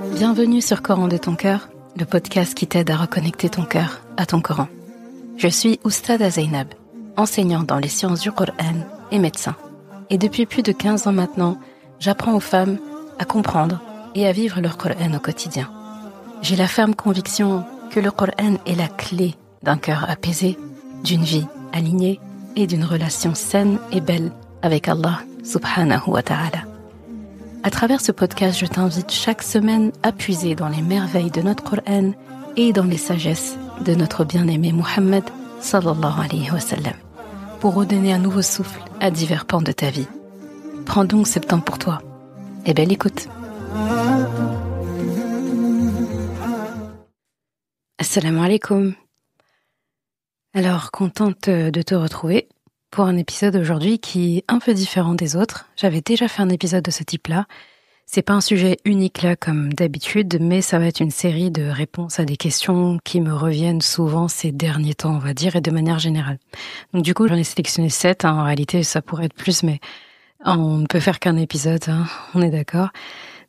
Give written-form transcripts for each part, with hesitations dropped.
Bienvenue sur Coran de ton cœur, le podcast qui t'aide à reconnecter ton cœur à ton Coran. Je suis Oustada Zainab, enseignante dans les sciences du Coran et médecin. Et depuis plus de 15 ans maintenant, j'apprends aux femmes à comprendre et à vivre leur Coran au quotidien. J'ai la ferme conviction que le Coran est la clé d'un cœur apaisé, d'une vie alignée et d'une relation saine et belle avec Allah subhanahu wa ta'ala. À travers ce podcast, je t'invite chaque semaine à puiser dans les merveilles de notre Coran et dans les sagesses de notre bien-aimé Muhammad sallallahu alayhi wa sallam, pour redonner un nouveau souffle à divers pans de ta vie. Prends donc ce temps pour toi et belle écoute. Assalamu alaikum. Alors, contente de te retrouver pour un épisode aujourd'hui qui est un peu différent des autres. J'avais déjà fait un épisode de ce type-là. C'est pas un sujet unique là comme d'habitude, mais ça va être une série de réponses à des questions qui me reviennent souvent ces derniers temps, on va dire, et de manière générale. Donc du coup, j'en ai sélectionné 7. En réalité, ça pourrait être plus, mais on ne peut faire qu'un épisode, on est d'accord.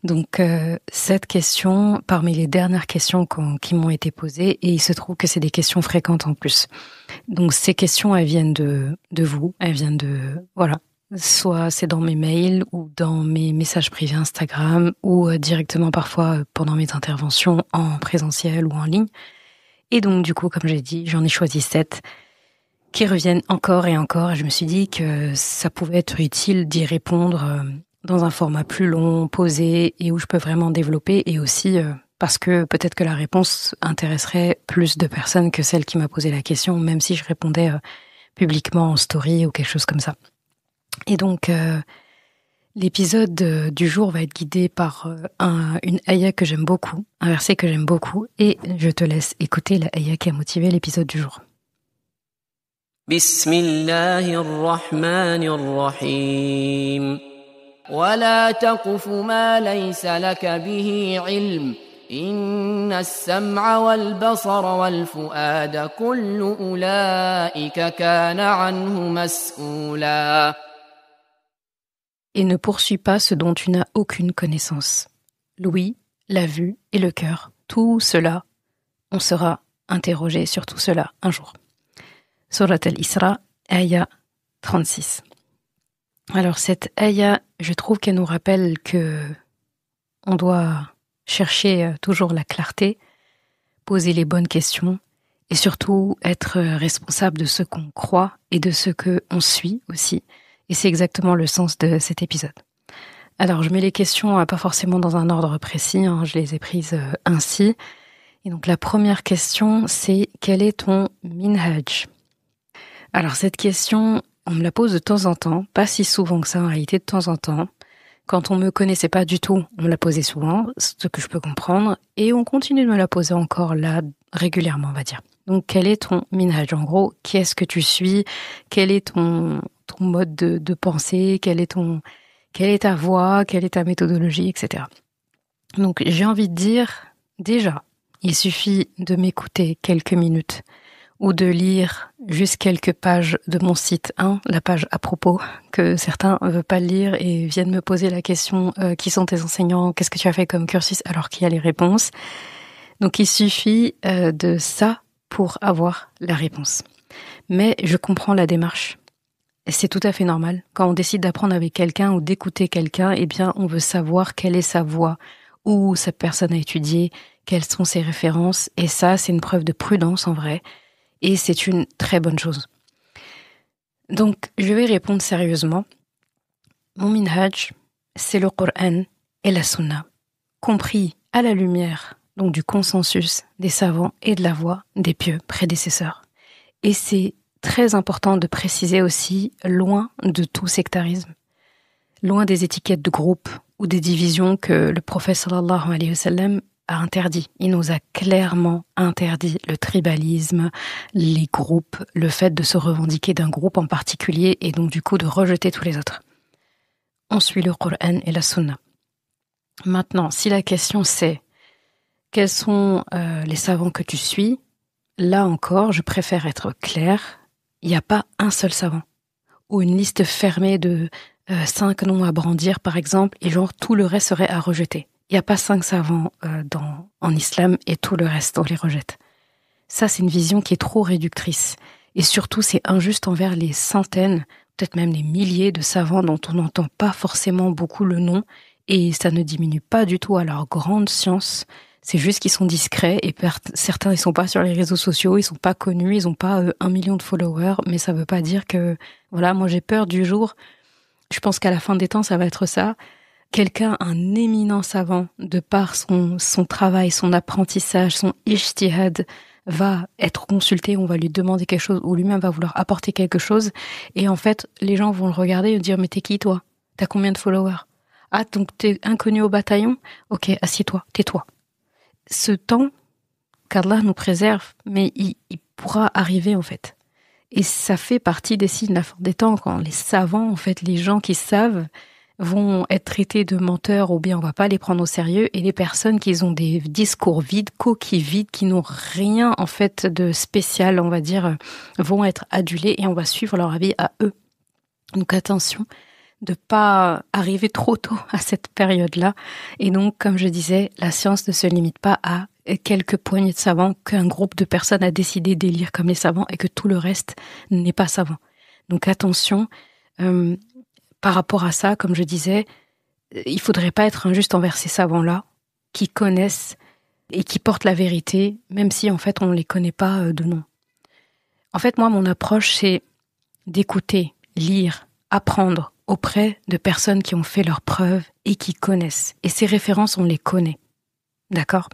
Donc 7 questions parmi les dernières questions qui m'ont été posées, et il se trouve que c'est des questions fréquentes en plus. Donc ces questions, elles viennent de vous, elles viennent voilà, soit c'est dans mes mails ou dans mes messages privés Instagram ou directement parfois pendant mes interventions en présentiel ou en ligne. Et donc du coup, comme j'ai dit, j'en ai choisi 7 qui reviennent encore et encore, et je me suis dit que ça pouvait être utile d'y répondre dans un format plus long, posé, et où je peux vraiment développer, et aussi parce que peut-être que la réponse intéresserait plus de personnes que celle qui m'a posé la question, même si je répondais publiquement en story ou quelque chose comme ça. Et donc, l'épisode du jour va être guidé par une ayah que j'aime beaucoup, un verset que j'aime beaucoup, et je te laisse écouter la ayah qui a motivé l'épisode du jour. Bismillahirrahmanirrahim. ولا تقف ما ليس لك به علم إن السمع والبصر والفؤاد كل أولئك كان عنه مسؤولا. Et ne poursuis pas ce dont tu n'as aucune connaissance. L'ouïe, la vue et le cœur, tout cela, on sera interrogé sur tout cela un jour. Surat al-Isra, ayah 36. Alors cette ayah, je trouve qu'elle nous rappelle que on doit chercher toujours la clarté, poser les bonnes questions et surtout être responsable de ce qu'on croit et de ce qu'on suit aussi. Et c'est exactement le sens de cet épisode. Alors je mets les questions pas forcément dans un ordre précis, je les ai prises ainsi. Et donc la première question, c'est quel est ton minhaj ? Alors cette question, on me la pose de temps en temps, pas si souvent que ça en réalité, de temps en temps. Quand on me connaissait pas du tout, on me la posait souvent, ce que je peux comprendre, et on continue de me la poser encore là, régulièrement, on va dire. Donc quel est ton minhaj ? En gros, qui est-ce que tu suis ? Quel est ton mode de pensée ? Quelle est ta voix ? Quelle est ta méthodologie, etc. Donc j'ai envie de dire, déjà, il suffit de m'écouter quelques minutes, ou de lire juste quelques pages de mon site 1, la page à propos, que certains ne veulent pas lire et viennent me poser la question qui sont tes enseignants, qu'est-ce que tu as fait comme cursus, alors qu'il y a les réponses. Donc il suffit de ça pour avoir la réponse. Mais je comprends la démarche. C'est tout à fait normal. Quand on décide d'apprendre avec quelqu'un ou d'écouter quelqu'un, eh bien on veut savoir quelle est sa voix, où cette personne a étudié, quelles sont ses références, et ça c'est une preuve de prudence en vrai. Et c'est une très bonne chose. Donc, je vais répondre sérieusement. Mon minhaj, c'est le Coran et la Sunna, compris à la lumière donc du consensus des savants et de la voix des pieux prédécesseurs. Et c'est très important de préciser aussi, loin de tout sectarisme, loin des étiquettes de groupe ou des divisions que le prophète sallallahu alayhi wa sallam a interdit. Il nous a clairement interdit le tribalisme, les groupes, le fait de se revendiquer d'un groupe en particulier et donc du coup de rejeter tous les autres. On suit le Coran et la Sunna. Maintenant, si la question c'est quels sont les savants que tu suis, là encore, je préfère être claire, il n'y a pas un seul savant ou une liste fermée de 5 noms à brandir par exemple et genre tout le reste serait à rejeter. Il n'y a pas 5 savants en islam et tout le reste, on les rejette. Ça, c'est une vision qui est trop réductrice. Et surtout, c'est injuste envers les centaines, peut-être même les milliers de savants dont on n'entend pas forcément beaucoup le nom, et ça ne diminue pas du tout à leur grande science. C'est juste qu'ils sont discrets, et certains, ils sont pas sur les réseaux sociaux, ils sont pas connus, ils ont pas 1 million de followers, mais ça veut pas dire que, voilà, moi j'ai peur du jour, je pense qu'à la fin des temps, ça va être ça. Quelqu'un, un éminent savant, de par son travail, son apprentissage, son ijtihad, va être consulté, on va lui demander quelque chose, ou lui-même va vouloir apporter quelque chose, et en fait, les gens vont le regarder et dire, mais t'es qui toi? T'as combien de followers? Ah, donc t'es inconnu au bataillon? Ok, assieds-toi, tais-toi. Ce temps, qu'Allah nous préserve, mais il pourra arriver en fait. Et ça fait partie des signes de la fin des temps, quand les savants, en fait, les gens qui savent, vont être traités de menteurs ou bien on va pas les prendre au sérieux, et les personnes qui ont des discours vides, coquilles vides, qui n'ont rien en fait de spécial, on va dire, vont être adulées et on va suivre leur avis à eux. Donc attention de pas arriver trop tôt à cette période-là. Et donc, comme je disais, la science ne se limite pas à quelques poignées de savants qu'un groupe de personnes a décidé d'élire comme les savants et que tout le reste n'est pas savant. Donc attention, par rapport à ça, comme je disais, il faudrait pas être injuste envers ces savants-là qui connaissent et qui portent la vérité, même si en fait on ne les connaît pas de nom. En fait, moi, mon approche, c'est d'écouter, lire, apprendre auprès de personnes qui ont fait leurs preuves et qui connaissent. Et ces références, on les connaît. D'accord ?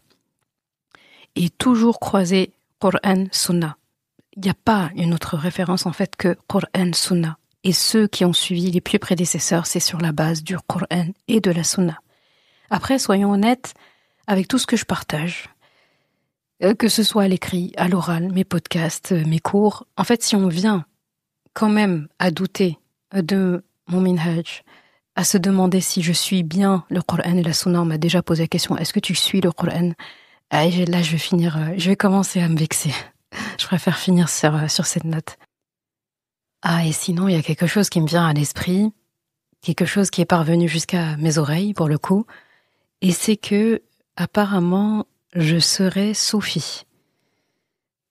Et toujours croiser Coran, Sunna. Il n'y a pas une autre référence en fait que Coran, Sunna. Et ceux qui ont suivi les plus prédécesseurs, c'est sur la base du Coran et de la Sunna. Après, soyons honnêtes, avec tout ce que je partage, que ce soit à l'écrit, à l'oral, mes podcasts, mes cours, en fait, si on vient quand même à douter de mon minhaj, à se demander si je suis bien le Coran et la Sunna, on m'a déjà posé la question, est-ce que tu suis le Coran ? Là, je vais commencer à me vexer. Je préfère finir sur cette note. Ah, et sinon, il y a quelque chose qui me vient à l'esprit, quelque chose qui est parvenu jusqu'à mes oreilles, pour le coup, et c'est que, apparemment, je serais soufie.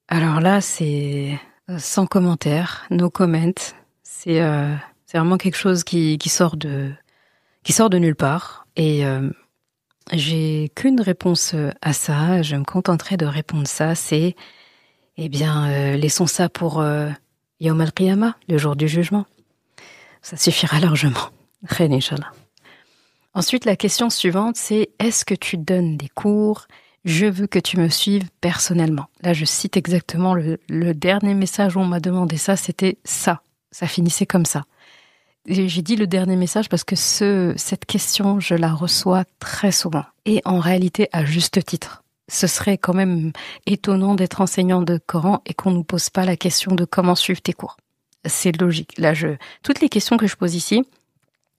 Alors là, c'est sans commentaire, no comment. C'est vraiment quelque chose qui sort de nulle part. Et j'ai qu'une réponse à ça. Je me contenterai de répondre ça. C'est, laissons ça pour Yawm al-Qiyamah, le jour du jugement. Ça suffira largement. Khair, Inch'Allah. Ensuite, la question suivante, c'est est-ce que tu donnes des cours ? Je veux que tu me suives personnellement. Là, je cite exactement le dernier message où on m'a demandé ça, c'était ça. Ça finissait comme ça. Et j'ai dit le dernier message parce que cette question, je la reçois très souvent. Et en réalité, à juste titre. Ce serait quand même étonnant d'être enseignant de Coran et qu'on ne nous pose pas la question de comment suivre tes cours. C'est logique. Là, toutes les questions que je pose ici,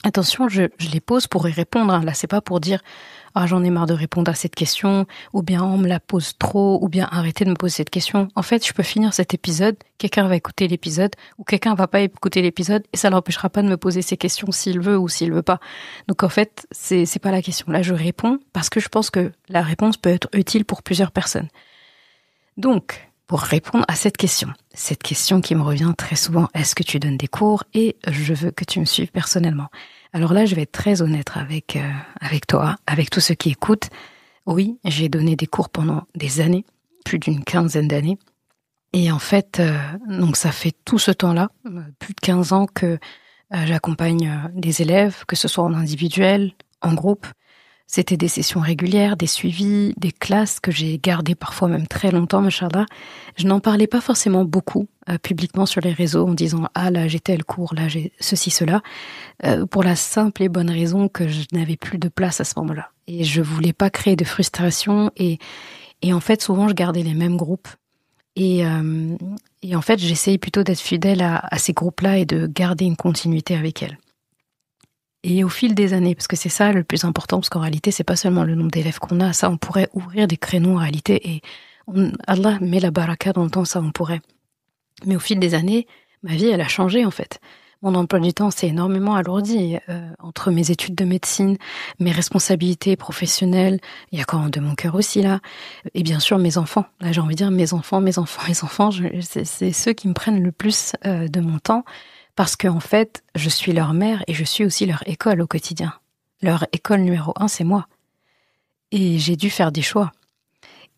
attention, je les pose pour y répondre. Là, c'est pas pour dire « Ah, j'en ai marre de répondre à cette question » ou bien « On me la pose trop » ou bien « Arrêtez de me poser cette question ». En fait, je peux finir cet épisode, quelqu'un va écouter l'épisode ou quelqu'un va pas écouter l'épisode et ça l'empêchera pas de me poser ces questions s'il veut ou s'il veut pas. Donc en fait, c'est pas la question. Là, je réponds parce que je pense que la réponse peut être utile pour plusieurs personnes. Donc, pour répondre à cette question qui me revient très souvent, est-ce que tu donnes des cours et je veux que tu me suives personnellement. Alors là, je vais être très honnête avec toi, avec tous ceux qui écoutent. Oui, j'ai donné des cours pendant des années, plus d'une 15aine d'années. Et en fait, donc ça fait tout ce temps-là, plus de 15 ans que j'accompagne des élèves, que ce soit en individuel, en groupe. C'était des sessions régulières, des suivis, des classes que j'ai gardées parfois même très longtemps, machallah. Je n'en parlais pas forcément beaucoup publiquement sur les réseaux en disant « Ah là, j'ai tel cours, là, j'ai ceci, cela », pour la simple et bonne raison que je n'avais plus de place à ce moment-là. Et je voulais pas créer de frustration et en fait, souvent, je gardais les mêmes groupes. Et en fait, j'essayais plutôt d'être fidèle à ces groupes-là et de garder une continuité avec elles. Et au fil des années, parce que c'est ça le plus important, parce qu'en réalité, c'est pas seulement le nombre d'élèves qu'on a, ça, on pourrait ouvrir des créneaux en réalité, et Allah met la baraka dans le temps, ça, on pourrait. Mais au fil des années, ma vie, elle a changé, en fait. Mon emploi du temps s'est énormément alourdi entre mes études de médecine, mes responsabilités professionnelles, il y a quand même de mon cœur aussi là, et bien sûr mes enfants. Là j'ai envie de dire mes enfants, c'est ceux qui me prennent le plus de mon temps parce qu'en fait je suis leur mère et je suis aussi leur école au quotidien. Leur école numéro 1 c'est moi. Et j'ai dû faire des choix.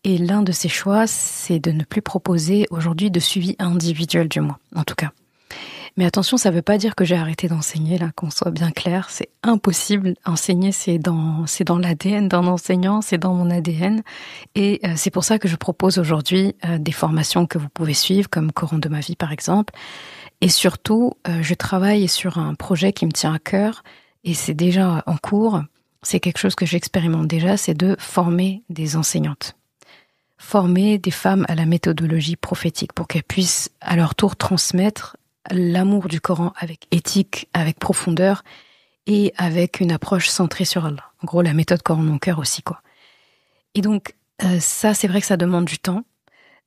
Et l'un de ces choix c'est de ne plus proposer aujourd'hui de suivi individuel du mois, en tout cas. Mais attention, ça ne veut pas dire que j'ai arrêté d'enseigner, là, qu'on soit bien clair. C'est impossible. Enseigner, c'est dans l'ADN d'un enseignant, c'est dans mon ADN. Et c'est pour ça que je propose aujourd'hui des formations que vous pouvez suivre, comme Coran de ma vie, par exemple. Et surtout, je travaille sur un projet qui me tient à cœur, et c'est déjà en cours. C'est quelque chose que j'expérimente déjà, c'est de former des enseignantes. Former des femmes à la méthodologie prophétique pour qu'elles puissent, à leur tour, transmettre l'amour du Coran avec éthique, avec profondeur et avec une approche centrée sur Allah. En gros, la méthode Coran mon cœur aussi, quoi. Et donc, ça, c'est vrai que ça demande du temps.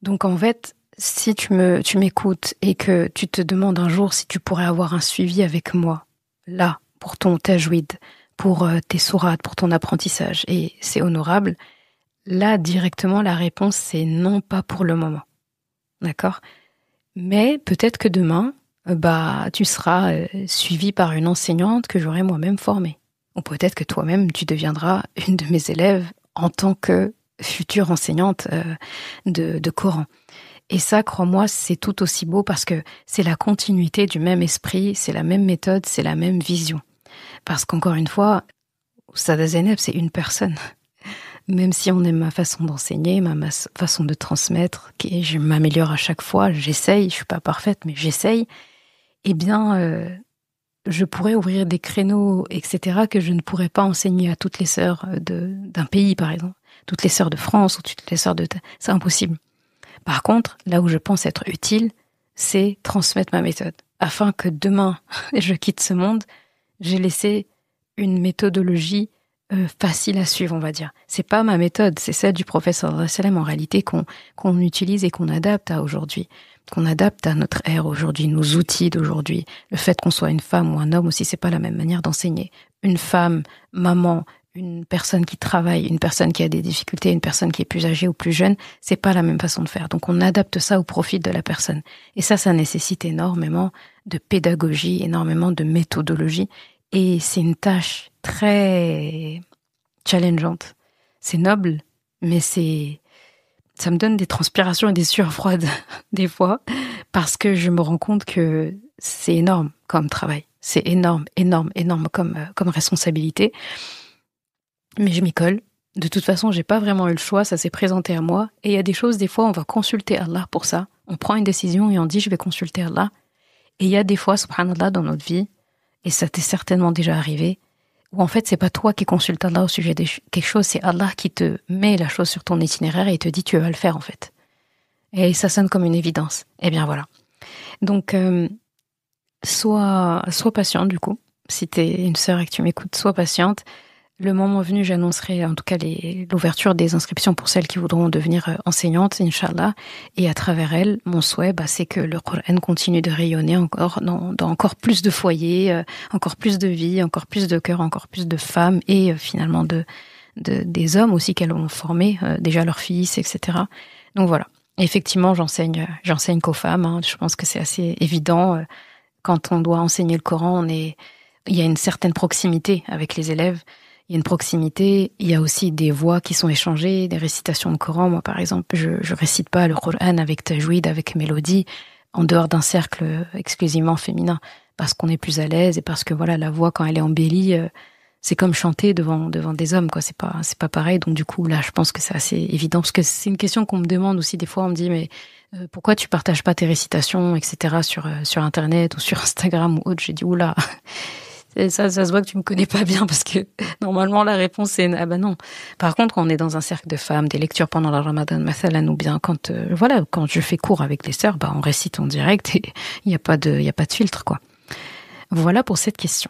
Donc, en fait, si tu m'écoutes et que tu te demandes un jour si tu pourrais avoir un suivi avec moi, là, pour ton tajwid, pour tes sourates, pour ton apprentissage, et c'est honorable, là, directement, la réponse, c'est non, pas pour le moment. D'accord ? Mais peut-être que demain, tu seras suivi par une enseignante que j'aurai moi-même formée. Ou peut-être que toi-même, tu deviendras une de mes élèves en tant que future enseignante de Coran. Et ça, crois-moi, c'est tout aussi beau parce que c'est la continuité du même esprit, c'est la même méthode, c'est la même vision. Parce qu'encore une fois, Oustaz Zeynep, c'est une personne. Même si on aime ma façon d'enseigner, ma façon de transmettre, je m'améliore à chaque fois, j'essaye, je suis pas parfaite, mais j'essaye, eh bien, je pourrais ouvrir des créneaux, etc., que je ne pourrais pas enseigner à toutes les sœurs d'un pays, par exemple. Toutes les sœurs de France ou toutes les sœurs c'est impossible. Par contre, là où je pense être utile, c'est transmettre ma méthode. Afin que demain, je quitte ce monde, j'ai laissé une méthodologie facile à suivre, on va dire. C'est pas ma méthode, c'est celle du prophète sallallahu alayhi wa sallam en réalité qu'on utilise et qu'on adapte à aujourd'hui, qu'on adapte à notre ère aujourd'hui, nos outils d'aujourd'hui. Le fait qu'on soit une femme ou un homme aussi, c'est pas la même manière d'enseigner. Une femme, maman, une personne qui travaille, une personne qui a des difficultés, une personne qui est plus âgée ou plus jeune, c'est pas la même façon de faire. Donc on adapte ça au profit de la personne. Et ça nécessite énormément de pédagogie, énormément de méthodologie. Et c'est une tâche très challengeante. C'est noble, mais ça me donne des transpirations et des sueurs froides des fois, parce que je me rends compte que c'est énorme comme travail. C'est énorme comme responsabilité. Mais je m'y colle. De toute façon, j'ai pas vraiment eu le choix, ça s'est présenté à moi. Et il y a des choses, des fois, on va consulter Allah pour ça. On prend une décision et on dit, je vais consulter Allah. Et il y a des fois, subhanallah, dans notre vie, et ça t'est certainement déjà arrivé, où en fait, c'est pas toi qui consultes Allah au sujet de quelque chose, c'est Allah qui te met la chose sur ton itinéraire et te dit, tu vas le faire, en fait. Et ça sonne comme une évidence. Eh bien, voilà. Donc, sois patiente, du coup. Si t'es une sœur et que tu m'écoutes, sois patiente. Le moment venu, j'annoncerai en tout cas l'ouverture des inscriptions pour celles qui voudront devenir enseignantes, Inch'Allah. Et à travers elles, mon souhait, c'est que le Coran continue de rayonner encore dans encore plus de foyers, encore plus de vies, encore plus de cœurs, encore plus de femmes et finalement des hommes aussi qu'elles ont formés, déjà leurs fils, etc. Donc voilà. Et effectivement, j'enseigne qu'aux femmes. Hein. Je pense que c'est assez évident. Quand on doit enseigner le Coran, il y a une certaine proximité avec les élèves. Il y a une proximité, il y a aussi des voix qui sont échangées, des récitations de Coran. Moi, par exemple, je récite pas le Coran avec tajwid, avec mélodie, en dehors d'un cercle exclusivement féminin, parce qu'on est plus à l'aise et parce que voilà, la voix, quand elle est embellie, c'est comme chanter devant des hommes, quoi. C'est pas pareil. Donc du coup, là, je pense que c'est assez évident, parce que c'est une question qu'on me demande aussi des fois. On me dit, mais pourquoi tu partages pas tes récitations, etc. sur Internet ou sur Instagram ou autre. J'ai dit, oula. Ça se voit que tu me connais pas bien parce que normalement la réponse c'est ah ben non. Par contre, quand on est dans un cercle de femmes, des lectures pendant la Ramadan, mathalan, ou bien quand je fais cours avec les sœurs, on récite en direct et il y a pas de filtre, quoi. Voilà pour cette question.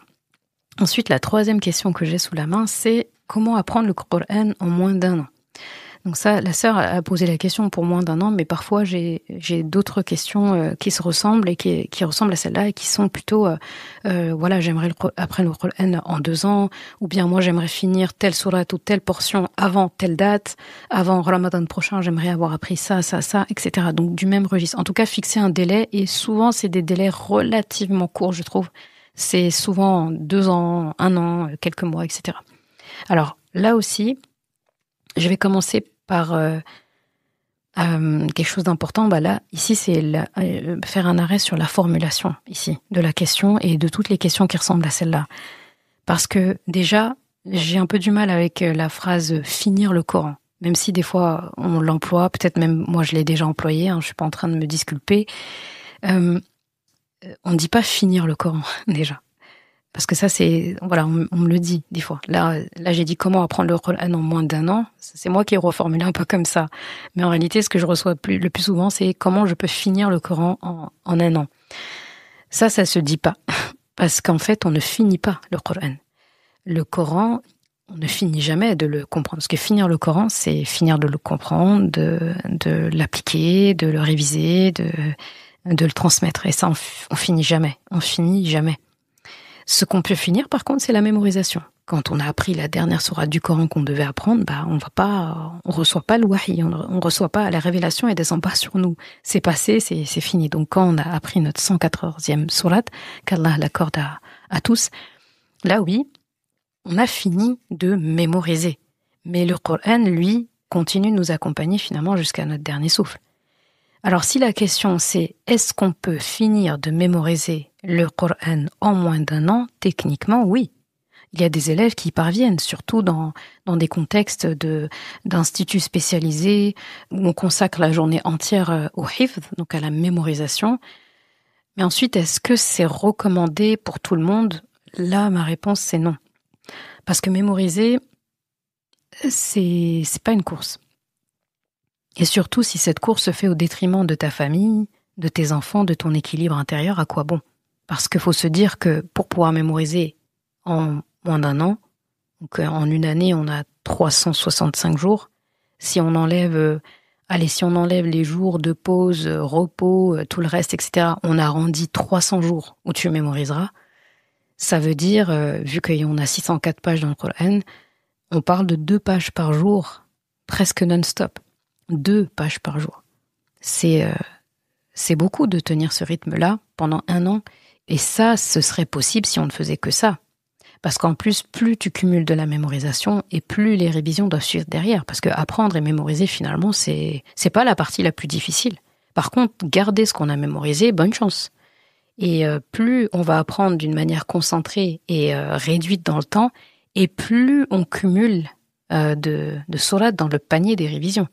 Ensuite, la troisième question que j'ai sous la main, c'est comment apprendre le Coran en moins d'1 an. Donc ça, la sœur a posé la question pour moins d'1 an, mais parfois j'ai d'autres questions qui se ressemblent et qui ressemblent à celle-là et qui sont plutôt, voilà, j'aimerais apprendre le Coran en 2 ans, ou bien moi j'aimerais finir telle sourate ou telle portion avant telle date, avant Ramadan prochain, j'aimerais avoir appris ça, etc. Donc du même registre. En tout cas, fixer un délai, et souvent c'est des délais relativement courts, je trouve. C'est souvent 2 ans, 1 an, quelques mois, etc. Alors là aussi, je vais commencer par quelque chose d'important. Là, ici, c'est faire un arrêt sur la formulation ici de la question et de toutes les questions qui ressemblent à celle-là. Parce que déjà, j'ai un peu du mal avec la phrase « finir le Coran ». Même si des fois, on l'emploie, peut-être même moi, je l'ai déjà employé, je suis pas en train de me disculper. On ne dit pas « finir le Coran » déjà. Parce que ça, c'est... Voilà, on me le dit, des fois. Là, j'ai dit comment apprendre le Coran en moins d'1 an. C'est moi qui ai reformulé un peu comme ça. Mais en réalité, ce que je reçois le plus souvent, c'est comment je peux finir le Coran en 1 an. Ça se dit pas. Parce qu'en fait, on ne finit pas le Coran. Le Coran, on ne finit jamais de le comprendre. Parce que finir le Coran, c'est finir de le comprendre, de l'appliquer, de le réviser, de le transmettre. Et ça, on finit jamais. On finit jamais. Ce qu'on peut finir, par contre, c'est la mémorisation. Quand on a appris la dernière sourate du Coran qu'on devait apprendre, on reçoit pas le wahi, on reçoit pas la révélation et descend pas sur nous. C'est passé, c'est fini. Donc quand on a appris notre 114e sourate, qu'Allah l'accorde à tous, là oui, on a fini de mémoriser. Mais le Coran, lui, continue de nous accompagner finalement jusqu'à notre dernier souffle. Alors si la question c'est est-ce qu'on peut finir de mémoriser le Coran en moins d'1 an, techniquement oui. Il y a des élèves qui y parviennent, surtout dans des contextes d'instituts spécialisés où on consacre la journée entière au hifz, donc à la mémorisation. Mais ensuite, est-ce que c'est recommandé pour tout le monde ? Là, ma réponse c'est non. Parce que mémoriser, c'est pas une course. Et surtout, si cette course se fait au détriment de ta famille, de tes enfants, de ton équilibre intérieur, à quoi bon ? Parce qu'il faut se dire que pour pouvoir mémoriser en moins d'1 an, donc en 1 année, on a 365 jours. Si on enlève les jours de pause, repos, tout le reste, etc., on arrondit 300 jours où tu mémoriseras. Ça veut dire, vu qu'on a 604 pages dans le Coran, on parle de 2 pages par jour, presque non-stop. 2 pages par jour. C'est beaucoup de tenir ce rythme-là pendant 1 an. Et ça, ce serait possible si on ne faisait que ça. Parce qu'en plus, plus tu cumules de la mémorisation et plus les révisions doivent suivre derrière. Parce que apprendre et mémoriser, finalement, c'est pas la partie la plus difficile. Par contre, garder ce qu'on a mémorisé, bonne chance. Et plus on va apprendre d'une manière concentrée et réduite dans le temps, et plus on cumule de sourates dans le panier des révisions.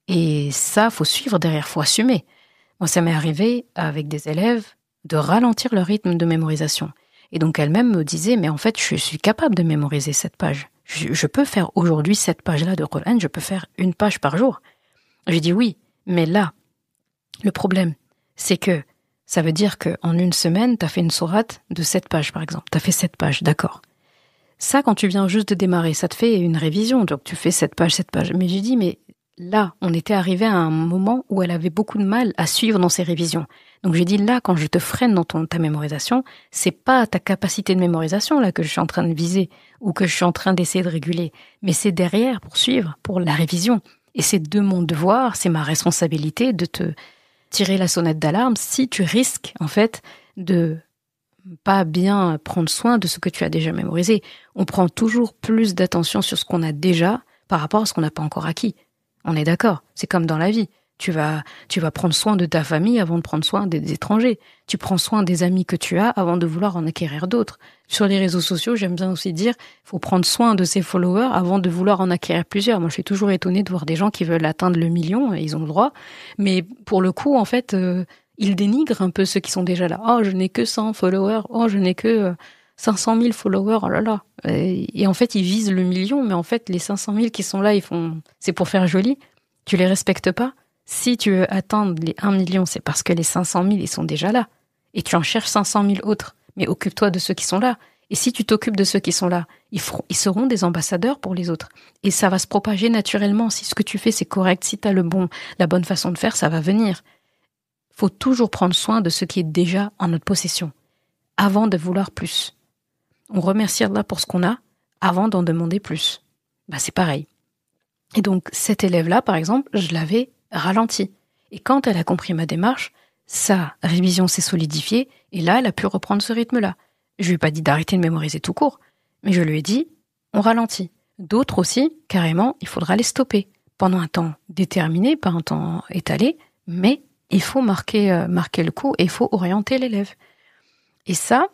Et ça, faut suivre derrière, faut assumer. Moi, ça m'est arrivé avec des élèves de ralentir leur rythme de mémorisation. Et donc, elle-même me disait, mais en fait, je suis capable de mémoriser cette page. Je peux faire aujourd'hui cette page-là de Coran, je peux faire 1 page par jour. J'ai dit oui, mais là, le problème, c'est que ça veut dire qu'en 1 semaine, tu as fait une sourate de 7 pages, par exemple. Tu as fait 7 pages, d'accord. Ça, quand tu viens juste de démarrer, ça te fait une révision. Donc, tu fais 7 pages. Mais j'ai dit, mais là, on était arrivé à un moment où elle avait beaucoup de mal à suivre dans ses révisions. Donc j'ai dit là, quand je te freine dans ta mémorisation, c'est pas ta capacité de mémorisation là que je suis en train de viser ou que je suis en train d'essayer de réguler, mais c'est derrière pour suivre, pour la révision. Et c'est de mon devoir, c'est ma responsabilité de te tirer la sonnette d'alarme si tu risques en fait de pas bien prendre soin de ce que tu as déjà mémorisé. On prend toujours plus d'attention sur ce qu'on a déjà par rapport à ce qu'on n'a pas encore acquis. On est d'accord, c'est comme dans la vie. Tu vas prendre soin de ta famille avant de prendre soin des étrangers. Tu prends soin des amis que tu as avant de vouloir en acquérir d'autres. Sur les réseaux sociaux, j'aime bien aussi dire, il faut prendre soin de ses followers avant de vouloir en acquérir plusieurs. Moi, je suis toujours étonnée de voir des gens qui veulent atteindre le 1 million, et ils ont le droit. Mais pour le coup, en fait, ils dénigrent un peu ceux qui sont déjà là. Oh, je n'ai que 100 followers. Oh, je n'ai que 500 000 followers. Oh là là. Et en fait, ils visent le 1 million, mais en fait, les 500 000 qui sont là, c'est pour faire joli. Tu les respectes pas. Si tu veux atteindre les 1 million, c'est parce que les 500 000, ils sont déjà là. Et tu en cherches 500 000 autres. Mais occupe-toi de ceux qui sont là. Et si tu t'occupes de ceux qui sont là, ils seront des ambassadeurs pour les autres. Et ça va se propager naturellement. Si ce que tu fais, c'est correct, si tu as la bonne façon de faire, ça va venir. Faut toujours prendre soin de ce qui est déjà en notre possession, avant de vouloir plus. On remercie Allah pour ce qu'on a, avant d'en demander plus. C'est pareil. Et donc, cette élève-là, par exemple, je l'avais ralentie. Et quand elle a compris ma démarche, sa révision s'est solidifiée, et là, elle a pu reprendre ce rythme-là. Je lui ai pas dit d'arrêter de mémoriser tout court, mais je lui ai dit, on ralentit. D'autres aussi, carrément, il faudra les stopper pendant un temps déterminé, pas un temps étalé, mais il faut marquer le coup et il faut orienter l'élève. Et ça,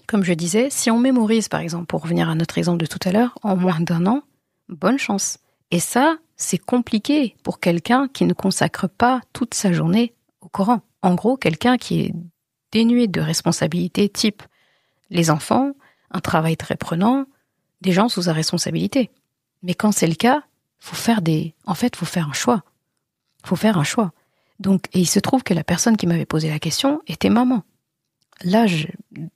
comme je disais, si on mémorise, par exemple, pour revenir à notre exemple de tout à l'heure, en moins d'1 an, bonne chance. Et ça, c'est compliqué pour quelqu'un qui ne consacre pas toute sa journée au Coran. En gros, quelqu'un qui est dénué de responsabilités type les enfants, un travail très prenant, des gens sous sa responsabilité. Mais quand c'est le cas, faut faire un choix. Faut faire un choix. Donc, et il se trouve que la personne qui m'avait posé la question était maman. Là,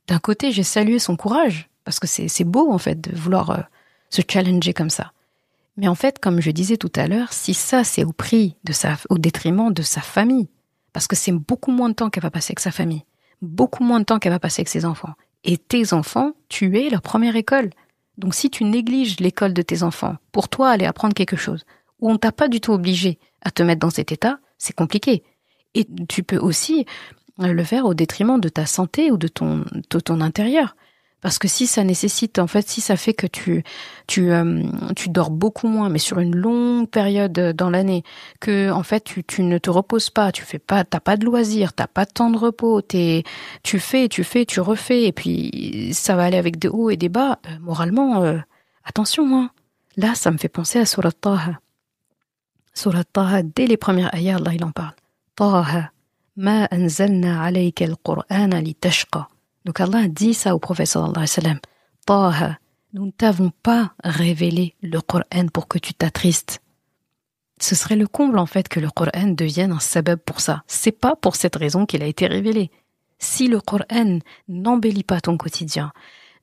d'un côté, j'ai salué son courage, parce que c'est beau, en fait, de vouloir se challenger comme ça. Mais en fait, comme je disais tout à l'heure, si ça, c'est au détriment de sa famille, parce que c'est beaucoup moins de temps qu'elle va passer avec sa famille, beaucoup moins de temps qu'elle va passer avec ses enfants. Et tes enfants, tu es leur première école. Donc si tu négliges l'école de tes enfants, pour toi aller apprendre quelque chose, où on t'a pas du tout obligé à te mettre dans cet état, c'est compliqué. Et tu peux aussi le faire au détriment de ta santé ou de ton intérieur. Parce que si ça nécessite, en fait, si ça fait que tu dors beaucoup moins, mais sur une longue période dans l'année, que en fait tu ne te reposes pas, t'as pas de loisirs, t'as pas de temps de repos, tu fais, tu refais, et puis ça va aller avec des hauts et des bas. Moralement, attention, hein. Là, ça me fait penser à Surat Taha. Surat Taha, dès les premières ayats, Allah il en parle. Taha, ma anzalna alayka al-Qur'ana litashqa. Donc Allah dit ça au prophète sallallahu alayhi wa sallam. Taha, nous ne t'avons pas révélé le Coran pour que tu t'attristes. Ce serait le comble en fait que le Coran devienne un sabab pour ça. C'est pas pour cette raison qu'il a été révélé. Si le Coran n'embellit pas ton quotidien,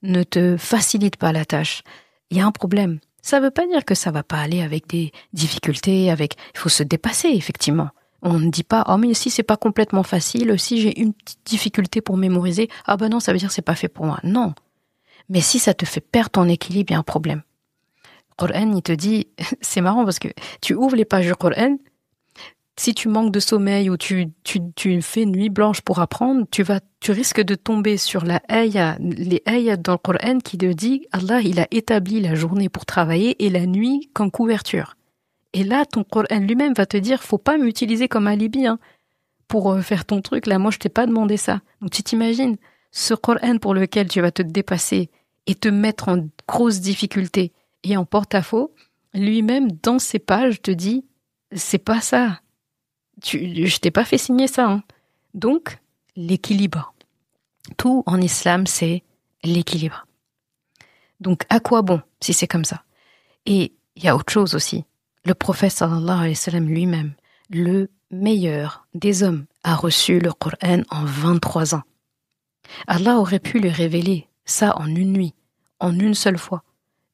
ne te facilite pas la tâche, il y a un problème. Ça veut pas dire que ça va pas aller avec des difficultés, il faut se dépasser effectivement. On ne dit pas, oh mais si c'est pas complètement facile, si j'ai une petite difficulté pour mémoriser, ah ben non, ça veut dire que c'est pas fait pour moi. Non. Mais si ça te fait perdre ton équilibre, il y a un problème. Le Coran, il te dit, c'est marrant parce que tu ouvres les pages du Coran, si tu manques de sommeil ou tu fais nuit blanche pour apprendre, tu risques de tomber sur les ayats dans le Coran qui te dit, Allah, il a établi la journée pour travailler et la nuit comme couverture. Et là, ton Coran lui-même va te dire, faut pas m'utiliser comme alibi pour faire ton truc. Là, moi, je t'ai pas demandé ça. Donc, tu t'imagines, ce Coran pour lequel tu vas te dépasser et te mettre en grosse difficulté et en porte-à-faux, lui-même, dans ses pages, te dit, c'est pas ça. Je t'ai pas fait signer ça. Donc, l'équilibre. Tout en islam, c'est l'équilibre. Donc, à quoi bon si c'est comme ça? Et il y a autre chose aussi. Le prophète sallallahu alayhi wa sallam lui-même, le meilleur des hommes, a reçu le Coran en 23 ans. Allah aurait pu lui révéler ça en une nuit, en une seule fois.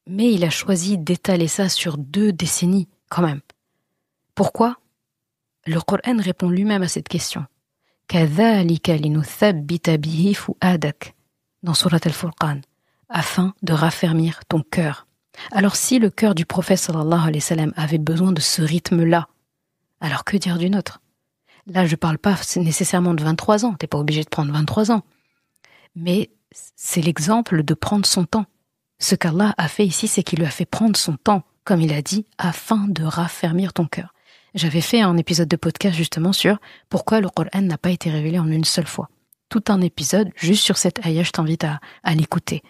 Mais il a choisi d'étaler ça sur 2 décennies, quand même. Pourquoi? Le Coran répond lui-même à cette question. كَذَلِكَ لِنُثَبِّتَ بِهِ فُؤَادَكَ dans Surat al-Furqan, afin de raffermir ton cœur. Alors si le cœur du prophète sallallahu alayhi wa sallam avait besoin de ce rythme-là, alors que dire du nôtre? Là, je parle pas nécessairement de 23 ans, t'es pas obligé de prendre 23 ans. Mais c'est l'exemple de prendre son temps. Ce qu'Allah a fait ici, c'est qu'il lui a fait prendre son temps, comme il a dit, afin de raffermir ton cœur. J'avais fait un épisode de podcast justement sur pourquoi le Coran n'a pas été révélé en une seule fois. Tout un épisode juste sur cette ayah, je t'invite à l'écouter.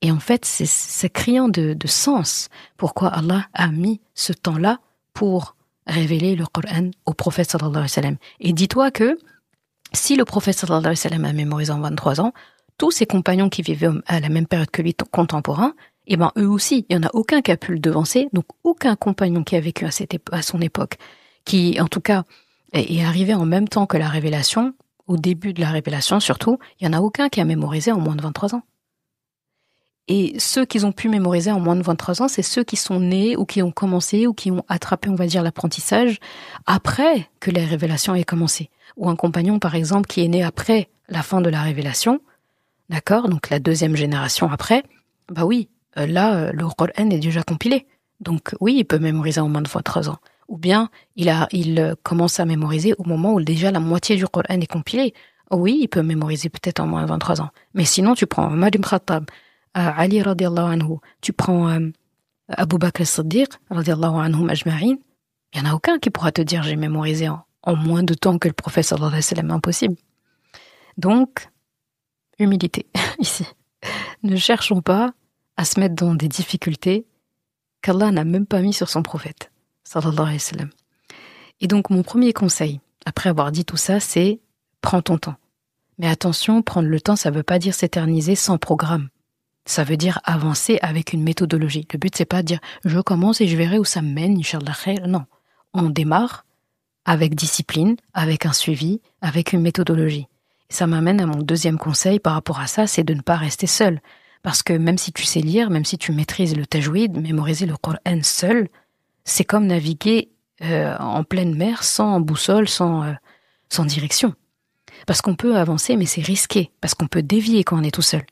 Et en fait, c'est criant de sens pourquoi Allah a mis ce temps-là pour révéler le Coran au prophète sallallahu alayhi wa sallam. Et dis-toi que si le prophète sallallahu alayhi wa sallam a mémorisé en 23 ans, tous ses compagnons qui vivaient à la même période que lui, contemporains, eh ben eux aussi, il n'y en a aucun qui a pu le devancer, donc aucun compagnon qui a vécu à son époque, qui en tout cas est arrivé en même temps que la révélation, au début de la révélation surtout, il n'y en a aucun qui a mémorisé en moins de 23 ans. Et ceux qui ont pu mémoriser en moins de 23 ans, c'est ceux qui sont nés ou qui ont commencé ou qui ont attrapé, on va dire, l'apprentissage après que les révélations aient commencé. Ou un compagnon, par exemple, qui est né après la fin de la révélation, d'accord, donc la deuxième génération après, bah oui, là, le Coran est déjà compilé. Donc oui, il peut mémoriser en moins de 23 ans. Ou bien, il commence à mémoriser au moment où déjà la moitié du Coran est compilé. Oui, il peut mémoriser peut-être en moins de 23 ans. Mais sinon, tu prends Omar ibn Khattab, Ali radiallahu anhu, tu prends Abu Bakr as-Siddiq radiallahu anhum ajma'in, il n'y en a aucun qui pourra te dire j'ai mémorisé en moins de temps que le prophète sallallahu alayhi wa sallam, impossible. Donc, humilité, ici. Ne cherchons pas à se mettre dans des difficultés qu'Allah n'a même pas mis sur son prophète, sallallahu alayhi wa sallam. Et donc, mon premier conseil, après avoir dit tout ça, c'est prends ton temps. Mais attention, prendre le temps, ça ne veut pas dire s'éterniser sans programme. Ça veut dire avancer avec une méthodologie. Le but, c'est pas de dire je commence et je verrai où ça me mène, Inch'Allah khair. Non. On démarre avec discipline, avec un suivi, avec une méthodologie. Et ça m'amène à mon deuxième conseil par rapport à ça, c'est de ne pas rester seul. Parce que même si tu sais lire, même si tu maîtrises le tajwid, mémoriser le Coran seul, c'est comme naviguer en pleine mer, sans boussole, sans direction. Parce qu'on peut avancer, mais c'est risqué, parce qu'on peut dévier quand on est tout seul.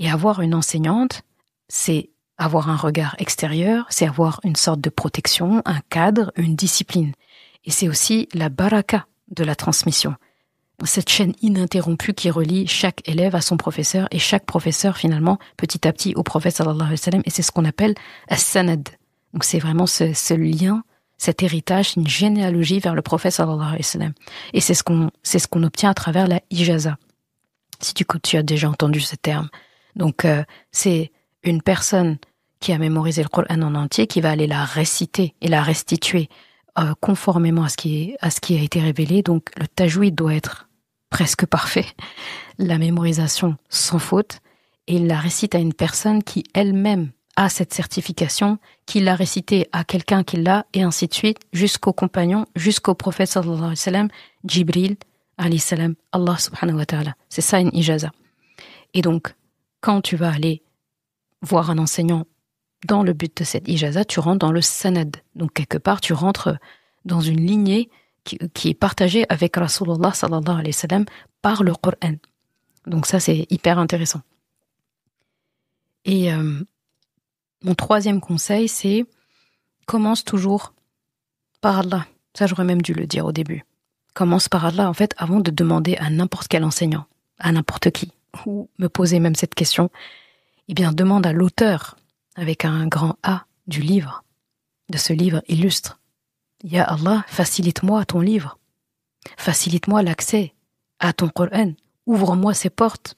Et avoir une enseignante, c'est avoir un regard extérieur, c'est avoir une sorte de protection, un cadre, une discipline. Et c'est aussi la baraka de la transmission. Cette chaîne ininterrompue qui relie chaque élève à son professeur et chaque professeur finalement petit à petit au prophète sallallahu alayhi wa sallam, et c'est ce qu'on appelle as-sanad. Donc c'est vraiment ce lien, cet héritage, une généalogie vers le prophète sallallahu alayhi wa sallam. Et c'est ce qu'on obtient à travers la ijaza. Si tu as déjà entendu ce terme. Donc c'est une personne qui a mémorisé le Coran en entier qui va aller la réciter et la restituer conformément à ce qui a été révélé. Donc le tajwid doit être presque parfait, la mémorisation sans faute, et il la récite à une personne qui elle-même a cette certification, qui l'a récité à quelqu'un qui l'a, et ainsi de suite, jusqu'au compagnon, jusqu'au prophète sallallahu alayhi wa sallam, Jibril alayhi salam, Allah subhanahu wa ta'ala. C'est ça une ijaza. Et donc, quand tu vas aller voir un enseignant dans le but de cette ijaza, tu rentres dans le sanad. Donc quelque part, tu rentres dans une lignée qui est partagée avec Rasulullah sallallahu alayhi wa sallam par le Coran. Donc ça, c'est hyper intéressant. Et mon troisième conseil, c'est commence toujours par Allah. Ça, j'aurais même dû le dire au début. Commence par Allah, en fait, avant de demander à n'importe quel enseignant, à n'importe qui, ou me poser même cette question, eh bien, demande à l'auteur, avec un grand A, du livre, de ce livre illustre. Ya Allah, facilite-moi ton livre. Facilite-moi l'accès à ton Coran. Ouvre-moi ces portes.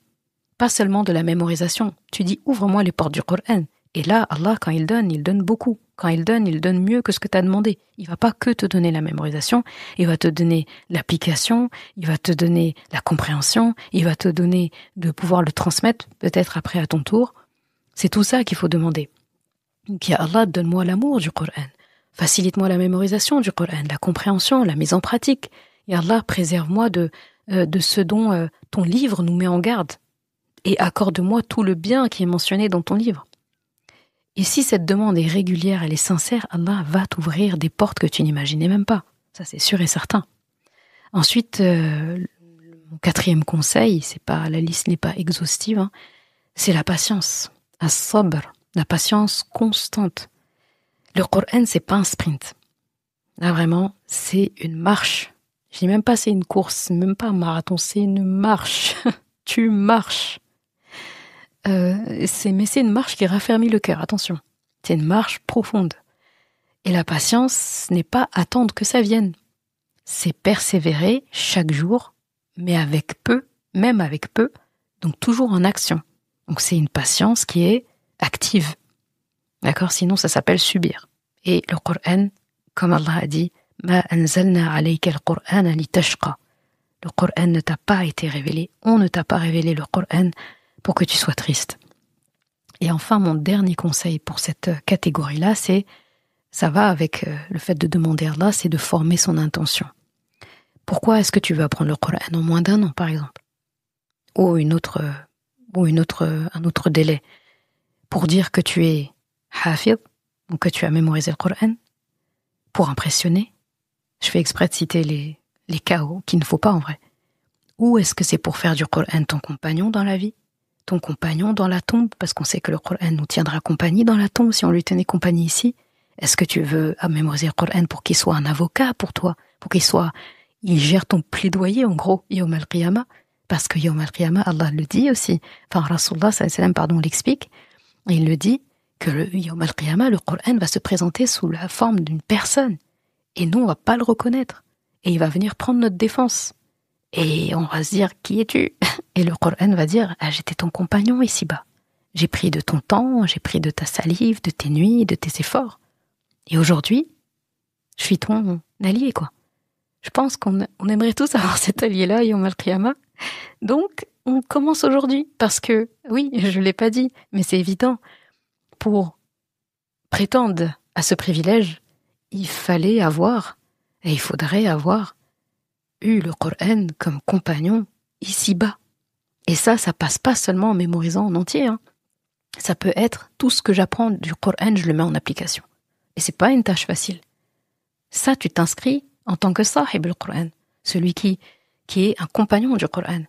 Pas seulement de la mémorisation. Tu dis, ouvre-moi les portes du Coran. Et là, Allah, quand il donne beaucoup. Quand il donne mieux que ce que tu as demandé. Il va pas que te donner la mémorisation, il va te donner l'application, il va te donner la compréhension, il va te donner de pouvoir le transmettre, peut-être après à ton tour. C'est tout ça qu'il faut demander. Donc, ya Allah, donne-moi l'amour du Coran. Facilite-moi la mémorisation du Coran, la compréhension, la mise en pratique. Ya Allah, préserve-moi de ce dont ton livre nous met en garde. Et accorde-moi tout le bien qui est mentionné dans ton livre. Et si cette demande est régulière, elle est sincère, Allah va t'ouvrir des portes que tu n'imaginais même pas. Ça, c'est sûr et certain. Ensuite, mon quatrième conseil, la liste n'est pas exhaustive, hein, c'est la patience. As-sabr, la patience constante. Le Coran, c'est pas un sprint. Là, vraiment, c'est une marche. Je dis même pas c'est une course, même pas un marathon, c'est une marche. Tu marches. Mais c'est une marche qui raffermit le cœur, attention. C'est une marche profonde. Et la patience, ce n'est pas attendre que ça vienne. C'est persévérer chaque jour, mais avec peu, même avec peu, donc toujours en action. Donc c'est une patience qui est active. D'accord? Sinon, ça s'appelle subir. Et le Coran, comme Allah a dit, Ma anzalna alayka al-Qur'ana litashqa. Le Coran ne t'a pas été révélé. On ne t'a pas révélé le Coran pour que tu sois triste. Et enfin, mon dernier conseil pour cette catégorie-là, ça va avec le fait de demander à Allah, c'est de former son intention. Pourquoi est-ce que tu veux apprendre le Coran en moins d'un an, par exemple? Ou un autre délai. pour dire que tu es hafid, donc que tu as mémorisé le Coran, pour impressionner. Je fais exprès de citer les cas qu'il ne faut pas en vrai. Ou est-ce que c'est pour faire du Coran ton compagnon dans la vie, ton compagnon dans la tombe, parce qu'on sait que le Coran nous tiendra compagnie dans la tombe si on lui tenait compagnie ici. Est-ce que tu veux mémoriser le Coran pour qu'il soit un avocat pour toi, pour il gère ton plaidoyer en gros, Yawm al-Qiyamah, parce que Yawm al-Qiyamah, Allah le dit aussi, enfin Rasulullah sallallahu alayhi wa sallam, l'explique, et il le dit que le Yawm al-Qiyamah, le Coran va se présenter sous la forme d'une personne, et nous on va pas le reconnaître, et il va venir prendre notre défense, et on va se dire qui es-tu? Et le Coran va dire j'étais ton compagnon ici-bas, j'ai pris de ton temps, j'ai pris de ta salive, de tes nuits, de tes efforts, et aujourd'hui je suis ton allié quoi. Je pense qu'on aimerait tous avoir cet allié-là, Yawm al-Qiyamah. Donc, on commence aujourd'hui, parce que, oui, je ne l'ai pas dit, mais c'est évident, pour prétendre à ce privilège, il faudrait avoir eu le Coran comme compagnon ici-bas. Et ça passe pas seulement en mémorisant en entier. Ça peut être tout ce que j'apprends du Coran, je le mets en application. Et c'est pas une tâche facile. Ça, tu t'inscris en tant que sahib le Coran, celui qui est un compagnon du Coran,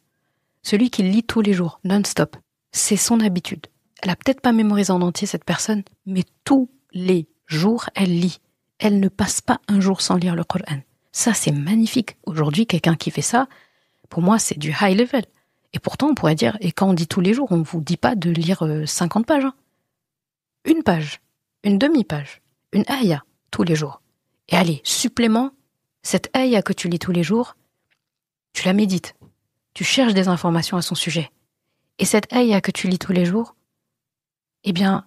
celui qui lit tous les jours, non-stop. C'est son habitude. Elle a peut-être pas mémorisé en entier cette personne, mais tous les jours, elle lit. Elle ne passe pas un jour sans lire le Coran. Ça, c'est magnifique. Aujourd'hui, quelqu'un qui fait ça, pour moi, c'est du high level. Et pourtant, on pourrait dire, et quand on dit tous les jours, on ne vous dit pas de lire 50 pages. Une page, une demi-page, une ayah, tous les jours. Et allez, supplément, cette ayah que tu lis tous les jours, tu la médites. Tu cherches des informations à son sujet. Et cette ayah que tu lis tous les jours, eh bien,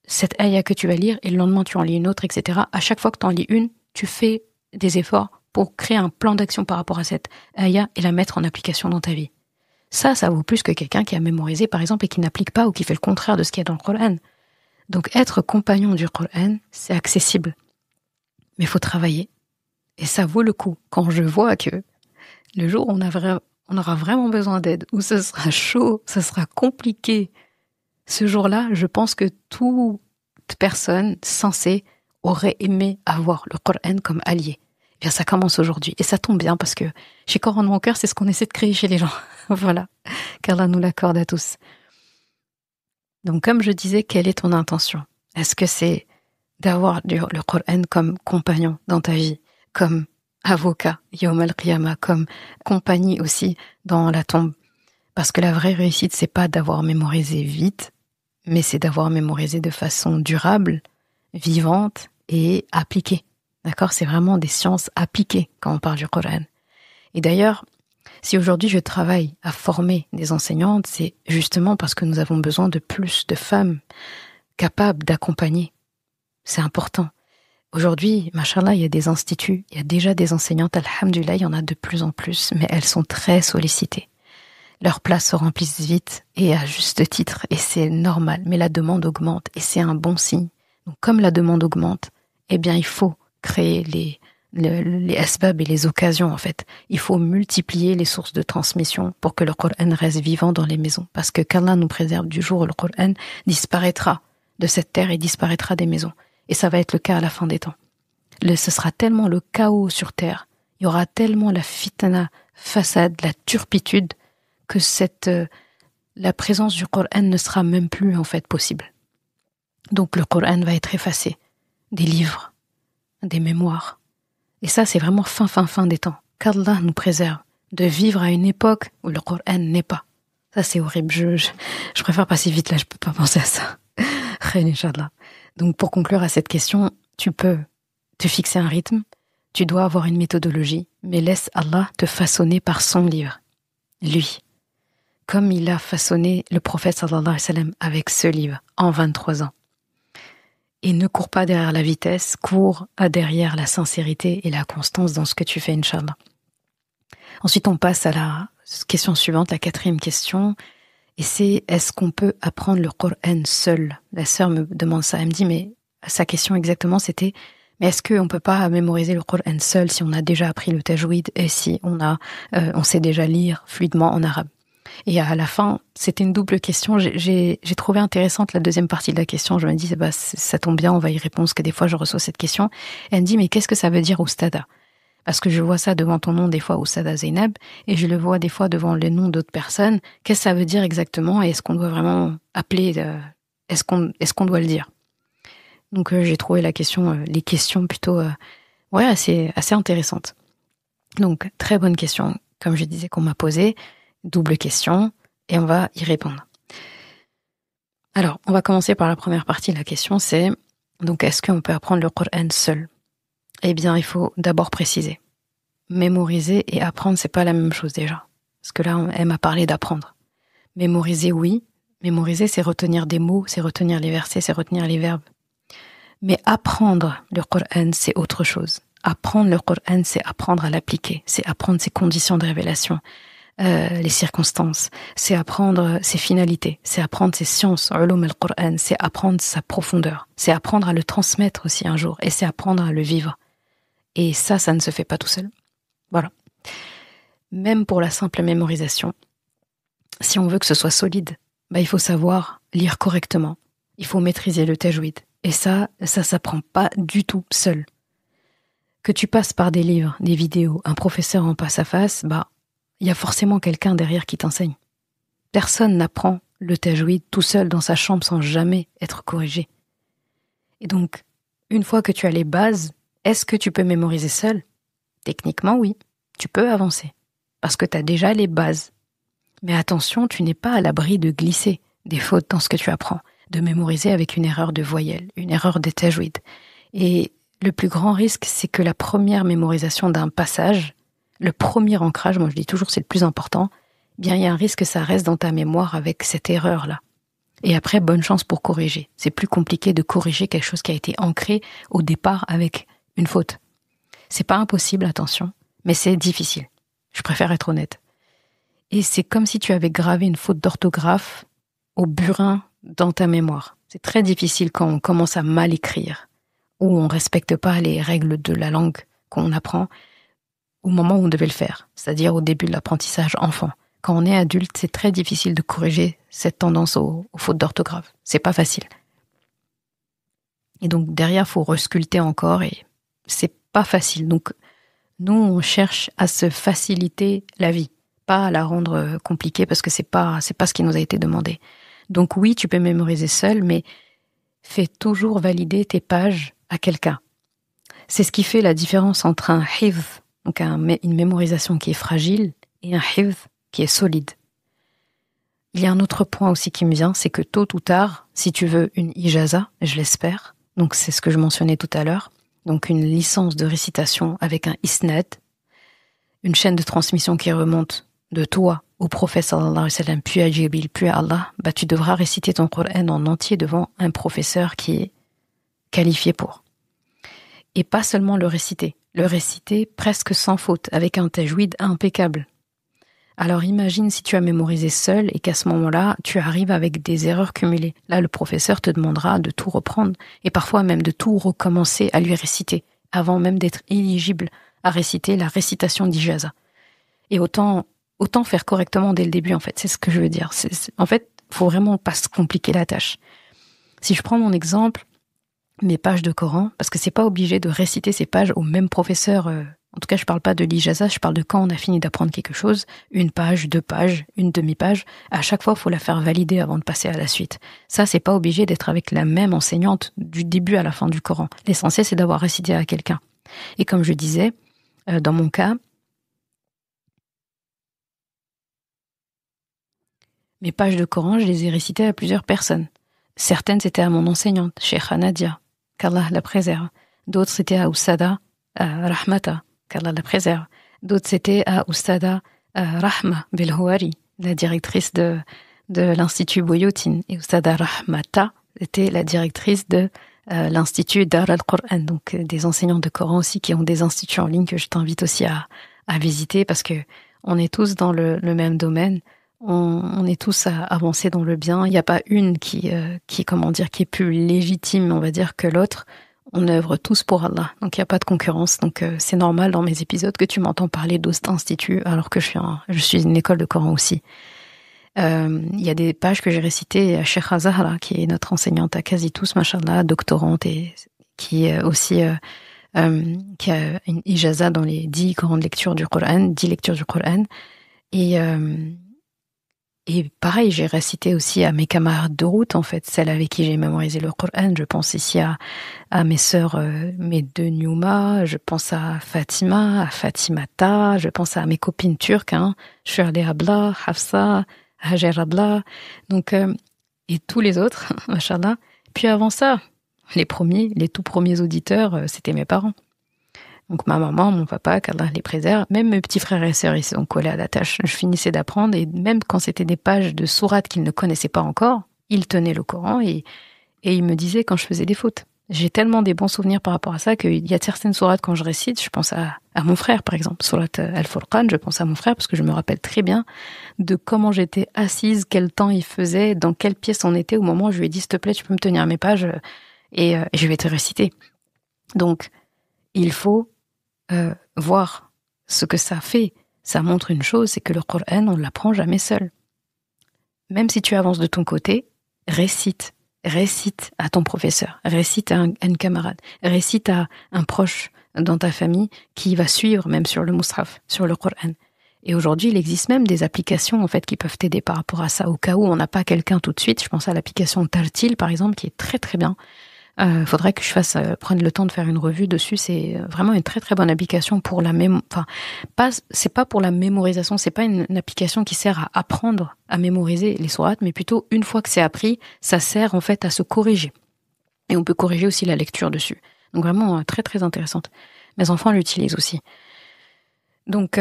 cette ayah que tu vas lire, et le lendemain tu en lis une autre, etc. À chaque fois que tu en lis une, tu fais des efforts pour créer un plan d'action par rapport à cette ayah et la mettre en application dans ta vie. Ça vaut plus que quelqu'un qui a mémorisé, par exemple, et qui n'applique pas ou qui fait le contraire de ce qu'il y a dans le Coran. Donc, être compagnon du Coran, c'est accessible. Mais il faut travailler. Et ça vaut le coup. Quand je vois que le jour où on aura vraiment besoin d'aide, où ce sera chaud, ce sera compliqué, ce jour-là, je pense que toute personne sensée aurait aimé avoir le Coran comme allié. Et bien, ça commence aujourd'hui. Et ça tombe bien parce que chez Coran de mon cœur, c'est ce qu'on essaie de créer chez les gens. Voilà. Qu'Allah nous l'accorde à tous. Donc, comme je disais, quelle est ton intention? Est-ce que c'est d'avoir le Coran comme compagnon dans ta vie, comme avocat, Yawm al-Qiyamah, comme compagnie aussi dans la tombe? Parce que la vraie réussite, c'est pas d'avoir mémorisé vite, mais c'est d'avoir mémorisé de façon durable, vivante et appliquée. D'accord? C'est vraiment des sciences appliquées quand on parle du Coran. Et d'ailleurs, si aujourd'hui je travaille à former des enseignantes, c'est justement parce que nous avons besoin de plus de femmes capables d'accompagner. C'est important. Aujourd'hui, machallah, il y a des instituts, il y a déjà des enseignantes, alhamdoulilah, il y en a de plus en plus, mais elles sont très sollicitées. Leurs places se remplissent vite et à juste titre, et c'est normal, mais la demande augmente et c'est un bon signe. Donc comme la demande augmente, eh bien il faut créer les asbab et les occasions en fait. Il faut multiplier les sources de transmission pour que le Coran reste vivant dans les maisons, parce que qu'Allah nous préserve du jour où le Coran disparaîtra de cette terre et disparaîtra des maisons. Et ça va être le cas à la fin des temps. Ce sera tellement le chaos sur terre, il y aura tellement la fitna, façade, la turpitude, que la présence du Coran ne sera même plus en fait possible. Donc le Coran va être effacé, des livres, des mémoires. Et ça, c'est vraiment fin des temps. Qu'Allah nous préserve de vivre à une époque où le Coran n'est pas. Ça, c'est horrible. Je préfère passer vite là, je peux pas penser à ça. Inch'Allah. Donc pour conclure à cette question, tu peux te fixer un rythme, tu dois avoir une méthodologie, mais laisse Allah te façonner par son livre. Lui. Comme il a façonné le prophète sallallahu alayhi wa sallam avec ce livre en 23 ans. Et ne cours pas derrière la vitesse, cours derrière la sincérité et la constance dans ce que tu fais, Inch'Allah. Ensuite, on passe à la question suivante, la 4e question. Et c'est, est-ce qu'on peut apprendre le Coran seul? La sœur me demande ça. Elle me dit, mais sa question exactement, c'était, mais est-ce qu'on peut pas mémoriser le Coran seul si on a déjà appris le tajwid et si on sait déjà lire fluidement en arabe? Et à la fin, c'était une double question. J'ai trouvé intéressante la deuxième partie de la question. Je me dis, bah, ça tombe bien, on va y répondre, parce que des fois, je reçois cette question. Et elle me dit, mais qu'est-ce que ça veut dire Oustada? Parce que je vois ça devant ton nom, des fois, Oustada Zeynab, et je le vois des fois devant les noms d'autres personnes. Qu'est-ce que ça veut dire exactement? Et est-ce qu'on doit vraiment appeler, est-ce qu'on doit le dire? Donc, j'ai trouvé les questions plutôt, assez intéressantes. Donc, très bonne question, comme je disais, qu'on m'a posée. Double question, et on va y répondre. Alors, on va commencer par la première partie de la question, c'est donc est-ce qu'on peut apprendre le Coran seul? Eh bien, il faut d'abord préciser. Mémoriser et apprendre, c'est pas la même chose déjà. Parce que là, elle m'a parlé d'apprendre. Mémoriser, oui. Mémoriser, c'est retenir des mots, c'est retenir les versets, c'est retenir les verbes. Mais apprendre le Coran, c'est autre chose. Apprendre le Coran, c'est apprendre à l'appliquer, c'est apprendre ses conditions de révélation, les circonstances, c'est apprendre ses finalités, c'est apprendre ses sciences, ulum al-Qur'an, c'est apprendre sa profondeur, c'est apprendre à le transmettre aussi un jour, et c'est apprendre à le vivre. Et ça ne se fait pas tout seul. Voilà. Même pour la simple mémorisation, si on veut que ce soit solide, il faut savoir lire correctement, il faut maîtriser le tajwid, et ça s'apprend pas du tout seul. Que tu passes par des livres, des vidéos, un professeur en face à face, il y a forcément quelqu'un derrière qui t'enseigne. Personne n'apprend le tajwid tout seul dans sa chambre sans jamais être corrigé. Et donc, une fois que tu as les bases, est-ce que tu peux mémoriser seul? Techniquement, oui. Tu peux avancer. Parce que tu as déjà les bases. Mais attention, tu n'es pas à l'abri de glisser des fautes dans ce que tu apprends, de mémoriser avec une erreur de voyelle, une erreur de tajwid. Et le plus grand risque, c'est que la première mémorisation d'un passage, le premier ancrage, moi je dis toujours c'est le plus important, il y a un risque que ça reste dans ta mémoire avec cette erreur-là. Et après, bonne chance pour corriger. C'est plus compliqué de corriger quelque chose qui a été ancré au départ avec une faute. C'est pas impossible, attention, mais c'est difficile. Je préfère être honnête. Et c'est comme si tu avais gravé une faute d'orthographe au burin dans ta mémoire. C'est très difficile quand on commence à mal écrire, ou on respecte pas les règles de la langue qu'on apprend, au moment où on devait le faire, c'est-à-dire au début de l'apprentissage enfant. Quand on est adulte, c'est très difficile de corriger cette tendance aux fautes d'orthographe. C'est pas facile. Et donc derrière, faut resculpter encore et c'est pas facile. Donc nous, on cherche à se faciliter la vie, pas à la rendre compliquée parce que c'est pas ce qui nous a été demandé. Donc oui, tu peux mémoriser seul, mais fais toujours valider tes pages à quelqu'un. C'est ce qui fait la différence entre un hifz, donc une mémorisation qui est fragile, et un hifz qui est solide. Il y a un autre point aussi qui me vient, c'est que tôt ou tard, si tu veux une ijaza, je l'espère, donc c'est ce que je mentionnais tout à l'heure, donc une licence de récitation avec un isnad, une chaîne de transmission qui remonte de toi au prophète sallallahu alayhi wa sallam, puis à Jibril, puis à Allah, tu devras réciter ton Coran en entier devant un professeur qui est qualifié pour. Et pas seulement le réciter presque sans faute, avec un tajwid impeccable. Alors imagine si tu as mémorisé seul et qu'à ce moment-là, tu arrives avec des erreurs cumulées. Là, le professeur te demandera de tout reprendre et parfois même de tout recommencer à lui réciter, avant même d'être éligible à réciter la récitation d'ijaza. Et autant faire correctement dès le début, en fait, c'est ce que je veux dire. En fait, faut vraiment pas se compliquer la tâche. Si je prends mon exemple, mes pages de Coran, parce que c'est pas obligé de réciter ces pages au même professeur. En tout cas, je parle pas de l'ijaza, je parle de quand on a fini d'apprendre quelque chose, une page, 2 pages, une demi-page. À chaque fois, il faut la faire valider avant de passer à la suite. Ça, c'est pas obligé d'être avec la même enseignante du début à la fin du Coran. L'essentiel, c'est d'avoir récité à quelqu'un. Et comme je disais, dans mon cas, mes pages de Coran, je les ai récitées à plusieurs personnes. Certaines, c'était à mon enseignante, Cheikha Nadia, qu'Allah la préserve. D'autres, c'était à Oustada Rahmata, qu'Allah la préserve. D'autres, c'était à Oustada Rahma Belhouari, la directrice de l'Institut Boyotine. Et Oustada Rahmata était la directrice de l'Institut Dar al-Qur'an, donc des enseignants de Coran aussi qui ont des instituts en ligne que je t'invite aussi à visiter parce que on est tous dans le même domaine. On est tous à avancer dans le bien. Il n'y a pas une qui est plus légitime, on va dire, que l'autre. On œuvre tous pour Allah. Donc, il n'y a pas de concurrence. Donc, c'est normal dans mes épisodes que tu m'entends parler d'Ost Institut, alors que je suis une école de Coran aussi. Il y a des pages que j'ai récitées à Cheikha Zahra, qui est notre enseignante à quasi tous, machallah, doctorante, et qui est aussi qui a une ijaza dans les 10 grandes lectures du Coran, 10 lectures du Coran. Et pareil, j'ai récité aussi à mes camarades de route, en fait, celles avec qui j'ai mémorisé le Coran. Je pense ici à mes sœurs, mes deux Nyouma, je pense à Fatima, à Fatimata, je pense à mes copines turques, Shirley Abla, Hafsa, Hajar Abla, donc, et tous les autres, machallah. Puis avant ça, les tout premiers auditeurs, c'était mes parents. Donc ma maman, mon papa, qu'Allah les préserve, même mes petits frères et sœurs, ils se sont collés à la tâche. Je finissais d'apprendre et même quand c'était des pages de sourates qu'ils ne connaissaient pas encore, ils tenaient le Coran et ils me disaient quand je faisais des fautes. J'ai tellement des bons souvenirs par rapport à ça qu'il y a certaines sourates quand je récite, je pense à mon frère par exemple. Sourate Al-Furqan, je pense à mon frère parce que je me rappelle très bien de comment j'étais assise, quel temps il faisait, dans quelle pièce on était au moment où je lui ai dit s'il te plaît tu peux me tenir mes pages et je vais te réciter. Donc il faut voir ce que ça fait. Ça montre une chose, c'est que le Coran, on ne l'apprend jamais seul. Même si tu avances de ton côté, récite à ton professeur, récite à un camarade, récite à un proche dans ta famille qui va suivre même sur le Mus'haf, sur le Coran. Et aujourd'hui, il existe même des applications en fait qui peuvent t'aider par rapport à ça. Au cas où on n'a pas quelqu'un tout de suite, je pense à l'application Tartil par exemple, qui est très très bien. Faudrait que je fasse prendre le temps de faire une revue dessus. C'est vraiment une très très bonne application pour la c'est pas pour la mémorisation, c'est pas une application qui sert à apprendre à mémoriser les sourates, mais plutôt une fois que c'est appris, ça sert en fait à se corriger. Et on peut corriger aussi la lecture dessus. Donc vraiment très très intéressante. Mes enfants l'utilisent aussi. Donc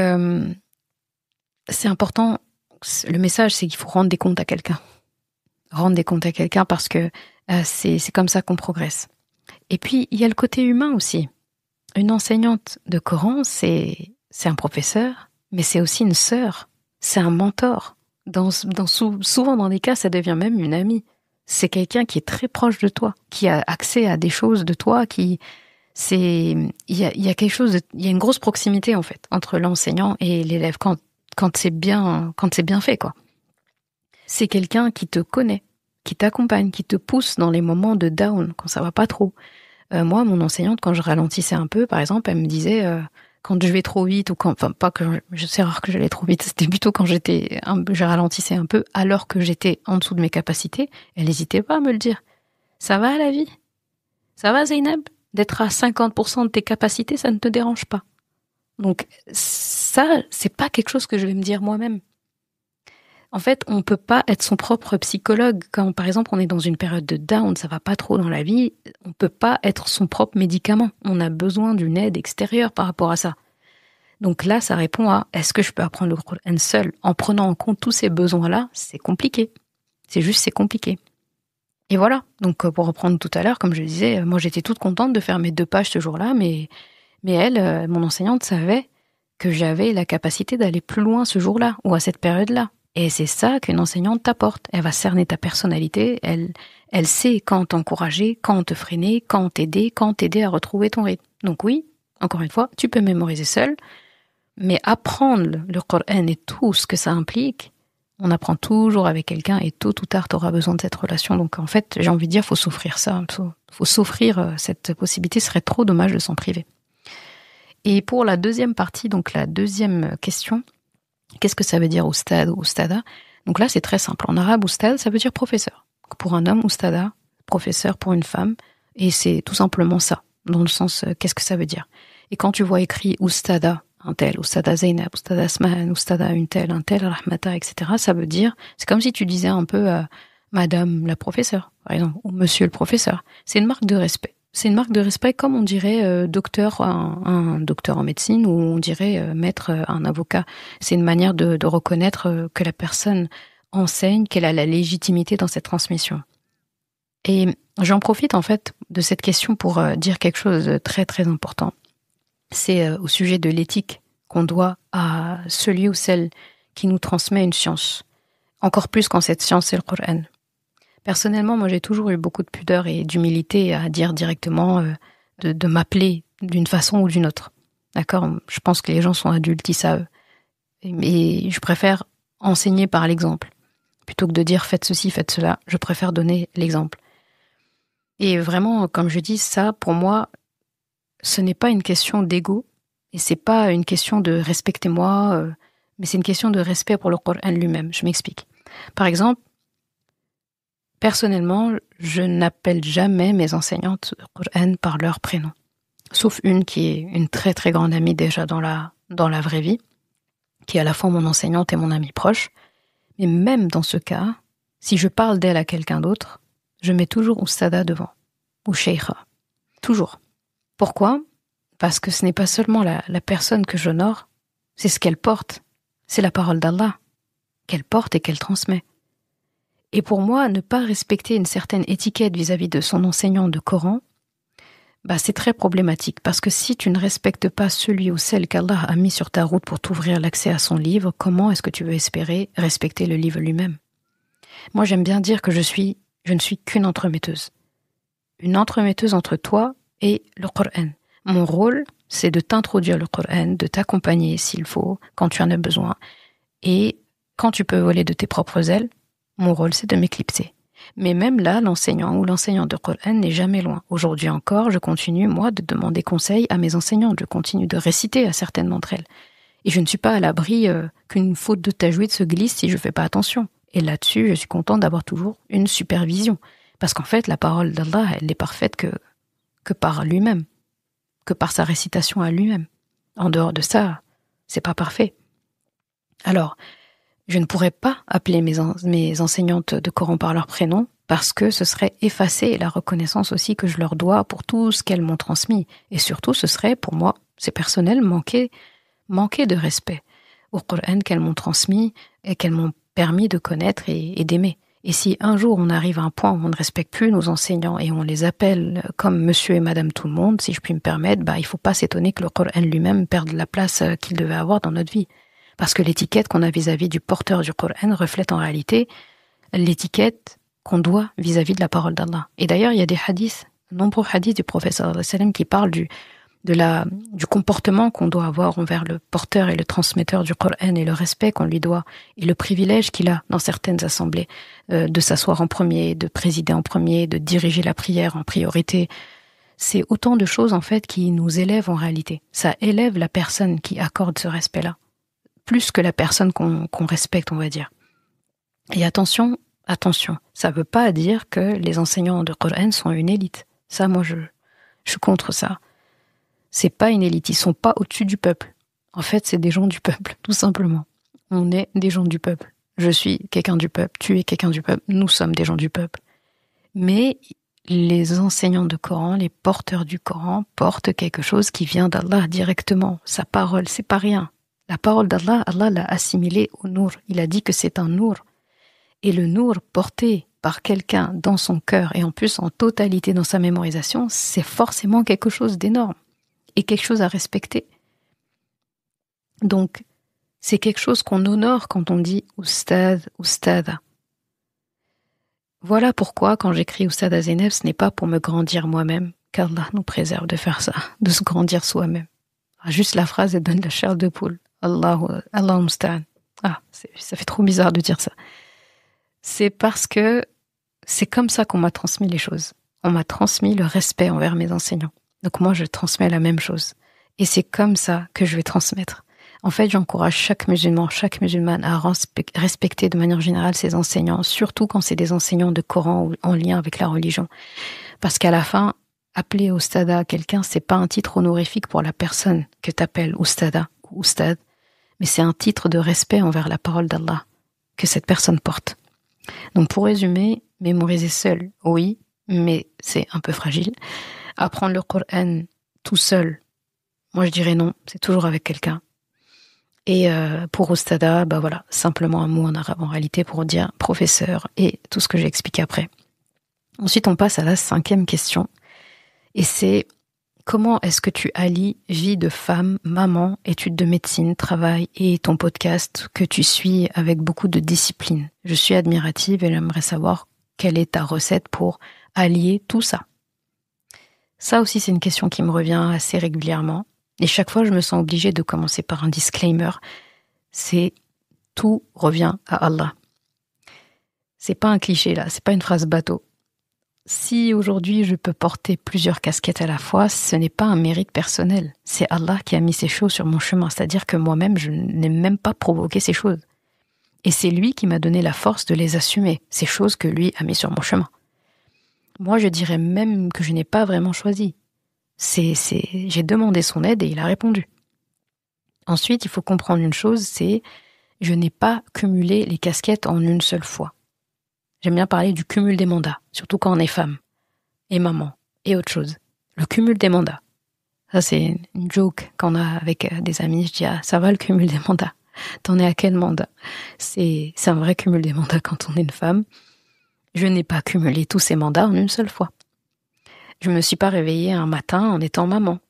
c'est important. Le message, c'est qu'il faut rendre des comptes à quelqu'un. Rendre des comptes à quelqu'un parce que c'est comme ça qu'on progresse. Et puis, il y a le côté humain aussi. Une enseignante de Coran, c'est un professeur, mais c'est aussi une sœur, c'est un mentor. Souvent dans des cas, ça devient même une amie. C'est quelqu'un qui est très proche de toi, qui a accès à des choses de toi, il y a quelque chose, il y a une grosse proximité en fait entre l'enseignant et l'élève quand c'est bien fait quoi. C'est quelqu'un qui te connaît, qui t'accompagne, qui te pousse dans les moments de down, quand ça va pas trop. Moi, mon enseignante, quand je ralentissais un peu, par exemple, elle me disait quand je vais trop vite, ou c'est rare que j'allais trop vite, c'était plutôt quand je ralentissais un peu, alors que j'étais en dessous de mes capacités, elle n'hésitait pas à me le dire. Ça va la vie? Ça va Zeynab? D'être à 50% de tes capacités, ça ne te dérange pas. Donc ça, c'est pas quelque chose que je vais me dire moi-même. En fait, on peut pas être son propre psychologue. Quand, par exemple, on est dans une période de down, ça va pas trop dans la vie, on peut pas être son propre médicament. On a besoin d'une aide extérieure par rapport à ça. Donc là, ça répond à, est-ce que je peux apprendre le Coran seul? En prenant en compte tous ces besoins-là, c'est compliqué. C'est compliqué. Et voilà. Donc, pour reprendre tout à l'heure, comme je le disais, moi, j'étais toute contente de faire mes 2 pages ce jour-là, mais elle, mon enseignante, savait que j'avais la capacité d'aller plus loin ce jour-là, ou à cette période-là. Et c'est ça qu'une enseignante t'apporte. Elle va cerner ta personnalité, elle sait quand t'encourager, quand te freiner, quand t'aider à retrouver ton rythme. Donc oui, encore une fois, tu peux mémoriser seul, mais apprendre le Coran et tout ce que ça implique, on apprend toujours avec quelqu'un et tôt ou tard, tu auras besoin de cette relation. Donc en fait, j'ai envie de dire, faut s'offrir ça, faut s'offrir cette possibilité, ce serait trop dommage de s'en priver. Et pour la deuxième partie, donc la deuxième question, qu'est-ce que ça veut dire oustad ou oustada? Donc là, c'est très simple. En arabe, oustad, ça veut dire professeur. Pour un homme, oustada, professeur pour une femme. Et c'est tout simplement ça, dans le sens, qu'est-ce que ça veut dire? Et quand tu vois écrit oustada, un tel, oustada Zeynab, oustada Asmahan, oustada une telle, un tel, Rahmata, etc., ça veut dire, c'est comme si tu disais un peu madame la professeure, par exemple, ou monsieur le professeur. C'est une marque de respect. C'est une marque de respect comme on dirait docteur, un docteur en médecine, ou on dirait maître, un avocat. C'est une manière de reconnaître que la personne enseigne, qu'elle a la légitimité dans cette transmission. Et j'en profite en fait de cette question pour dire quelque chose de très très important. C'est au sujet de l'éthique qu'on doit à celui ou celle qui nous transmet une science. Encore plus quand cette science est le Coran. Personnellement, moi, j'ai toujours eu beaucoup de pudeur et d'humilité à dire directement de m'appeler d'une façon ou d'une autre. D'accord? Je pense que les gens sont adultes, ils savent. Mais je préfère enseigner par l'exemple. Plutôt que de dire faites ceci, faites cela, je préfère donner l'exemple. Et vraiment, comme je dis, ça, pour moi, ce n'est pas une question d'ego, et c'est pas une question de respectez-moi, mais c'est une question de respect pour le Coran lui-même. Je m'explique. Par exemple, personnellement, je n'appelle jamais mes enseignantes du Coran par leur prénom. Sauf une qui est une très très grande amie déjà dans la vraie vie, qui est à la fois mon enseignante et mon amie proche. Mais même dans ce cas, si je parle d'elle à quelqu'un d'autre, je mets toujours Oustada devant, ou Sheikha. Toujours. Pourquoi ? Parce que ce n'est pas seulement la personne que j'honore, c'est ce qu'elle porte. C'est la parole d'Allah qu'elle porte et qu'elle transmet. Et pour moi, ne pas respecter une certaine étiquette vis-à-vis de son enseignant de Coran, c'est très problématique. Parce que si tu ne respectes pas celui ou celle qu'Allah a mis sur ta route pour t'ouvrir l'accès à son livre, comment est-ce que tu veux espérer respecter le livre lui-même ? Moi, j'aime bien dire que je ne suis qu'une entremetteuse. Une entremetteuse entre toi et le Coran. Mon rôle, c'est de t'introduire le Coran, de t'accompagner s'il faut, quand tu en as besoin. Et quand tu peux voler de tes propres ailes, mon rôle, c'est de m'éclipser. Mais même là, l'enseignant ou l'enseignante de Coran n'est jamais loin. Aujourd'hui encore, je continue, moi, de demander conseil à mes enseignantes. Je continue de réciter à certaines d'entre elles. Et je ne suis pas à l'abri qu'une faute de tajwid se glisse si je ne fais pas attention. Et là-dessus, je suis contente d'avoir toujours une supervision. Parce qu'en fait, la parole d'Allah, elle n'est parfaite que par lui-même, que par sa récitation à lui-même. En dehors de ça, c'est pas parfait. Alors, je ne pourrais pas appeler mes enseignantes de Coran par leur prénom parce que ce serait effacer la reconnaissance aussi que je leur dois pour tout ce qu'elles m'ont transmis. Et surtout, ce serait, pour moi, c'est personnel, manquer de respect au Coran qu'elles m'ont transmis et qu'elles m'ont permis de connaître et d'aimer. Et si un jour on arrive à un point où on ne respecte plus nos enseignants et on les appelle comme monsieur et madame tout le monde, si je puis me permettre, il ne faut pas s'étonner que le Coran lui-même perde la place qu'il devait avoir dans notre vie. Parce que l'étiquette qu'on a vis-à-vis du porteur du Coran reflète en réalité l'étiquette qu'on doit vis-à-vis de la parole d'Allah. Et d'ailleurs, il y a des hadiths, nombreux hadiths du prophète sallallahu alayhi wa sallam qui parlent du comportement qu'on doit avoir envers le porteur et le transmetteur du Coran et le respect qu'on lui doit et le privilège qu'il a dans certaines assemblées de s'asseoir en premier, de présider en premier, de diriger la prière en priorité. C'est autant de choses en fait qui nous élèvent en réalité. Ça élève la personne qui accorde ce respect-là, plus que la personne qu'on respecte, on va dire. Et attention, ça ne veut pas dire que les enseignants de Coran sont une élite. Ça, moi, je suis contre ça. C'est pas une élite, ils sont pas au-dessus du peuple. En fait, c'est des gens du peuple, tout simplement. On est des gens du peuple. Je suis quelqu'un du peuple, tu es quelqu'un du peuple, nous sommes des gens du peuple. Mais les enseignants de Coran, les porteurs du Coran, portent quelque chose qui vient d'Allah directement. Sa parole, c'est pas rien. La parole d'Allah, Allah l'a assimilée au nour. Il a dit que c'est un nour. Et le nour porté par quelqu'un dans son cœur et en plus en totalité dans sa mémorisation, c'est forcément quelque chose d'énorme. Et quelque chose à respecter. Donc, c'est quelque chose qu'on honore quand on dit Oustad, Oustada. Voilà pourquoi, quand j'écris Oustada Zeynep, ce n'est pas pour me grandir moi-même, qu'Allah nous préserve de faire ça, de se grandir soi-même. Juste la phrase, elle donne la chair de poule. Allah Musta'an. Ça fait trop bizarre de dire ça. C'est parce que c'est comme ça qu'on m'a transmis les choses. On m'a transmis le respect envers mes enseignants. Donc moi, je transmets la même chose. Et c'est comme ça que je vais transmettre. En fait, j'encourage chaque musulman, chaque musulmane à respecter de manière générale ses enseignants, surtout quand c'est des enseignants de Coran ou en lien avec la religion. Parce qu'à la fin, appeler Oustada à quelqu'un, c'est pas un titre honorifique pour la personne que t'appelles Oustada ou Oustad, mais c'est un titre de respect envers la parole d'Allah que cette personne porte. Donc pour résumer, mémoriser seul, oui, mais c'est un peu fragile. Apprendre le Coran tout seul, moi je dirais non, c'est toujours avec quelqu'un. Et pour Oustada, voilà, simplement un mot en arabe en réalité pour dire professeur et tout ce que j'ai expliqué après. Ensuite, on passe à la 5e question. Et c'est comment est-ce que tu allies vie de femme, maman, études de médecine, travail et ton podcast que tu suis avec beaucoup de discipline. Je suis admirative et j'aimerais savoir quelle est ta recette pour allier tout ça. Ça aussi, c'est une question qui me revient assez régulièrement. Et chaque fois, je me sens obligée de commencer par un disclaimer. C'est tout revient à Allah. C'est pas un cliché là, c'est pas une phrase bateau. Si aujourd'hui je peux porter plusieurs casquettes à la fois, ce n'est pas un mérite personnel. C'est Allah qui a mis ces choses sur mon chemin. C'est-à-dire que moi-même, je n'ai même pas provoqué ces choses. Et c'est lui qui m'a donné la force de les assumer, ces choses que lui a mis sur mon chemin. Moi, je dirais même que je n'ai pas vraiment choisi. J'ai demandé son aide et il a répondu. Ensuite, il faut comprendre une chose, c'est je n'ai pas cumulé les casquettes en une seule fois. J'aime bien parler du cumul des mandats, surtout quand on est femme, et maman, et autre chose. Le cumul des mandats. Ça, c'est une joke qu'on a avec des amis. Je dis, ah, ça va le cumul des mandats. T'en es à quel mandat? C'est un vrai cumul des mandats quand on est une femme. Je n'ai pas cumulé tous ces mandats en une seule fois. Je me suis pas réveillée un matin en étant maman,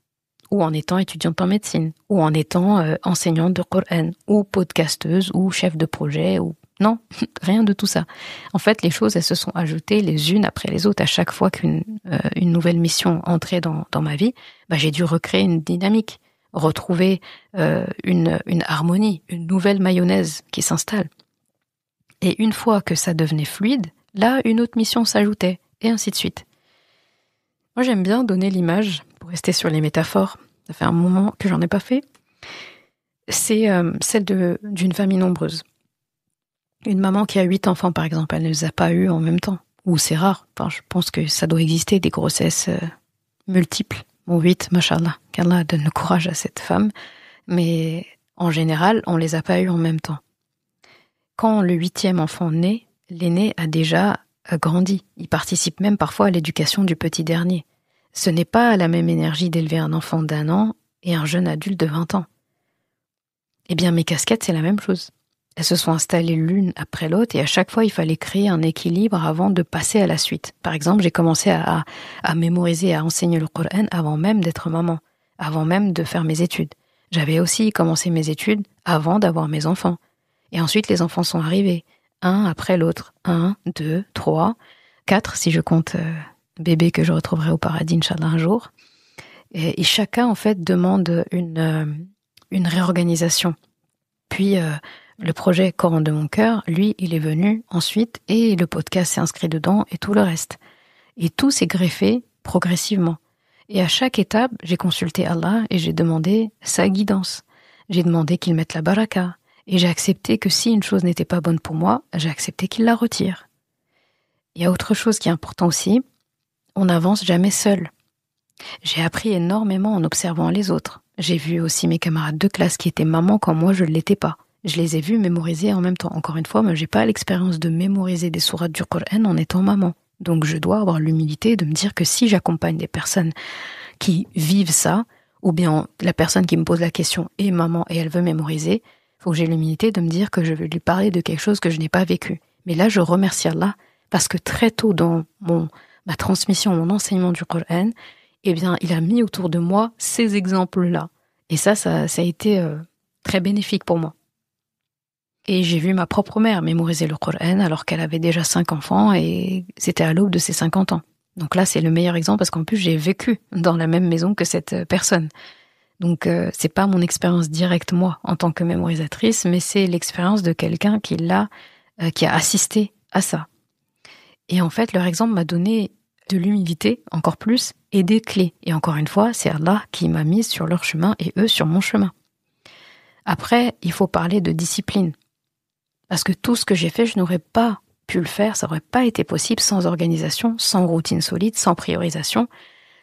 ou en étant étudiante en médecine, ou en étant enseignante de Coran, ou podcasteuse, ou chef de projet, ou... Non, rien de tout ça. En fait, les choses, elles se sont ajoutées les unes après les autres. À chaque fois qu'une nouvelle mission entrait dans ma vie, j'ai dû recréer une dynamique, retrouver une harmonie, une nouvelle mayonnaise qui s'installe. Et une fois que ça devenait fluide, là, une autre mission s'ajoutait, et ainsi de suite. Moi, j'aime bien donner l'image, pour rester sur les métaphores, ça fait un moment que j'en ai pas fait, c'est celle d'une famille nombreuse. Une maman qui a 8 enfants, par exemple, elle ne les a pas eus en même temps. Ou c'est rare. Enfin, je pense que ça doit exister, des grossesses multiples. Bon, 8, machallah. Qu'Allah donne le courage à cette femme. Mais en général, on les a pas eus en même temps. Quand le 8e enfant naît, l'aîné a déjà grandi. Il participe même parfois à l'éducation du petit dernier. Ce n'est pas la même énergie d'élever un enfant d'1 an et un jeune adulte de 20 ans. Eh bien, mes casquettes, c'est la même chose. Elles se sont installées l'une après l'autre et à chaque fois, il fallait créer un équilibre avant de passer à la suite. Par exemple, j'ai commencé à mémoriser, à enseigner le Coran avant même d'être maman, avant même de faire mes études. J'avais aussi commencé mes études avant d'avoir mes enfants. Et ensuite, les enfants sont arrivés, un après l'autre. 1, 2, 3, 4, si je compte bébé que je retrouverai au paradis, Inch'Allah, un jour. Et chacun, en fait, demande une réorganisation. Puis... le projet Coran de mon cœur, lui, il est venu ensuite et le podcast s'est inscrit dedans et tout le reste. Et tout s'est greffé progressivement. Et à chaque étape, j'ai consulté Allah et j'ai demandé sa guidance. J'ai demandé qu'il mette la baraka. Et j'ai accepté que si une chose n'était pas bonne pour moi, j'ai accepté qu'il la retire. Il y a autre chose qui est important aussi, on n'avance jamais seul. J'ai appris énormément en observant les autres. J'ai vu aussi mes camarades de classe qui étaient mamans quand moi je ne l'étais pas. Je les ai vus mémoriser en même temps. Encore une fois, moi, j'ai pas l'expérience de mémoriser des sourates du Coran en étant maman. Donc, je dois avoir l'humilité de me dire que si j'accompagne des personnes qui vivent ça, ou bien la personne qui me pose la question est maman et elle veut mémoriser, faut que j'ai l'humilité de me dire que je vais lui parler de quelque chose que je n'ai pas vécu. Mais là, je remercie Allah parce que très tôt dans ma transmission, mon enseignement du Coran, eh bien, il a mis autour de moi ces exemples-là. Et ça a été très bénéfique pour moi. Et j'ai vu ma propre mère mémoriser le Coran alors qu'elle avait déjà 5 enfants et c'était à l'aube de ses 50 ans. Donc là, c'est le meilleur exemple parce qu'en plus, j'ai vécu dans la même maison que cette personne. Donc, c'est pas mon expérience directe, moi, en tant que mémorisatrice, mais c'est l'expérience de quelqu'un qui a assisté à ça. Et en fait, leur exemple m'a donné de l'humilité, encore plus, et des clés. Et encore une fois, c'est Allah qui m'a mise sur leur chemin et eux sur mon chemin. Après, il faut parler de discipline. Parce que tout ce que j'ai fait, je n'aurais pas pu le faire, ça n'aurait pas été possible sans organisation, sans routine solide, sans priorisation.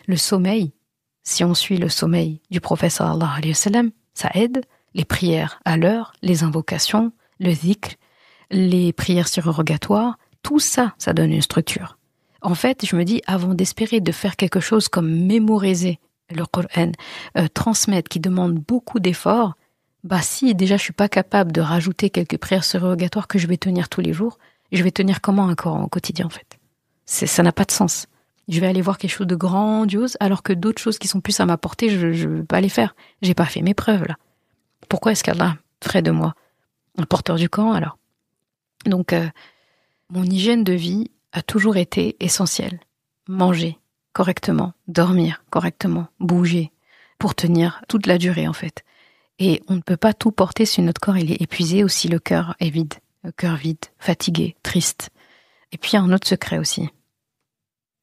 Le sommeil, si on suit le sommeil du prophète sallallahu alayhi wa sallam, ça aide. Les prières à l'heure, les invocations, le dhikr, les prières surrogatoires, tout ça, ça donne une structure. En fait, je me dis, avant d'espérer de faire quelque chose comme mémoriser le Coran, transmettre, qui demande beaucoup d'efforts, si déjà je suis pas capable de rajouter quelques prières surrogatoires que je vais tenir tous les jours, je vais tenir comment un Coran au quotidien en fait? Ça n'a pas de sens. Je vais aller voir quelque chose de grandiose alors que d'autres choses qui sont plus à ma portée, je ne veux pas les faire. J'ai pas fait mes preuves là. Pourquoi est-ce qu'Allah ferait de moi un porteur du Coran alors? Donc, mon hygiène de vie a toujours été essentielle. Manger correctement, dormir correctement, bouger pour tenir toute la durée en fait. Et on ne peut pas tout porter si notre corps il est épuisé ou si le cœur est vide. Le cœur vide, fatigué, triste. Et puis il y a un autre secret aussi.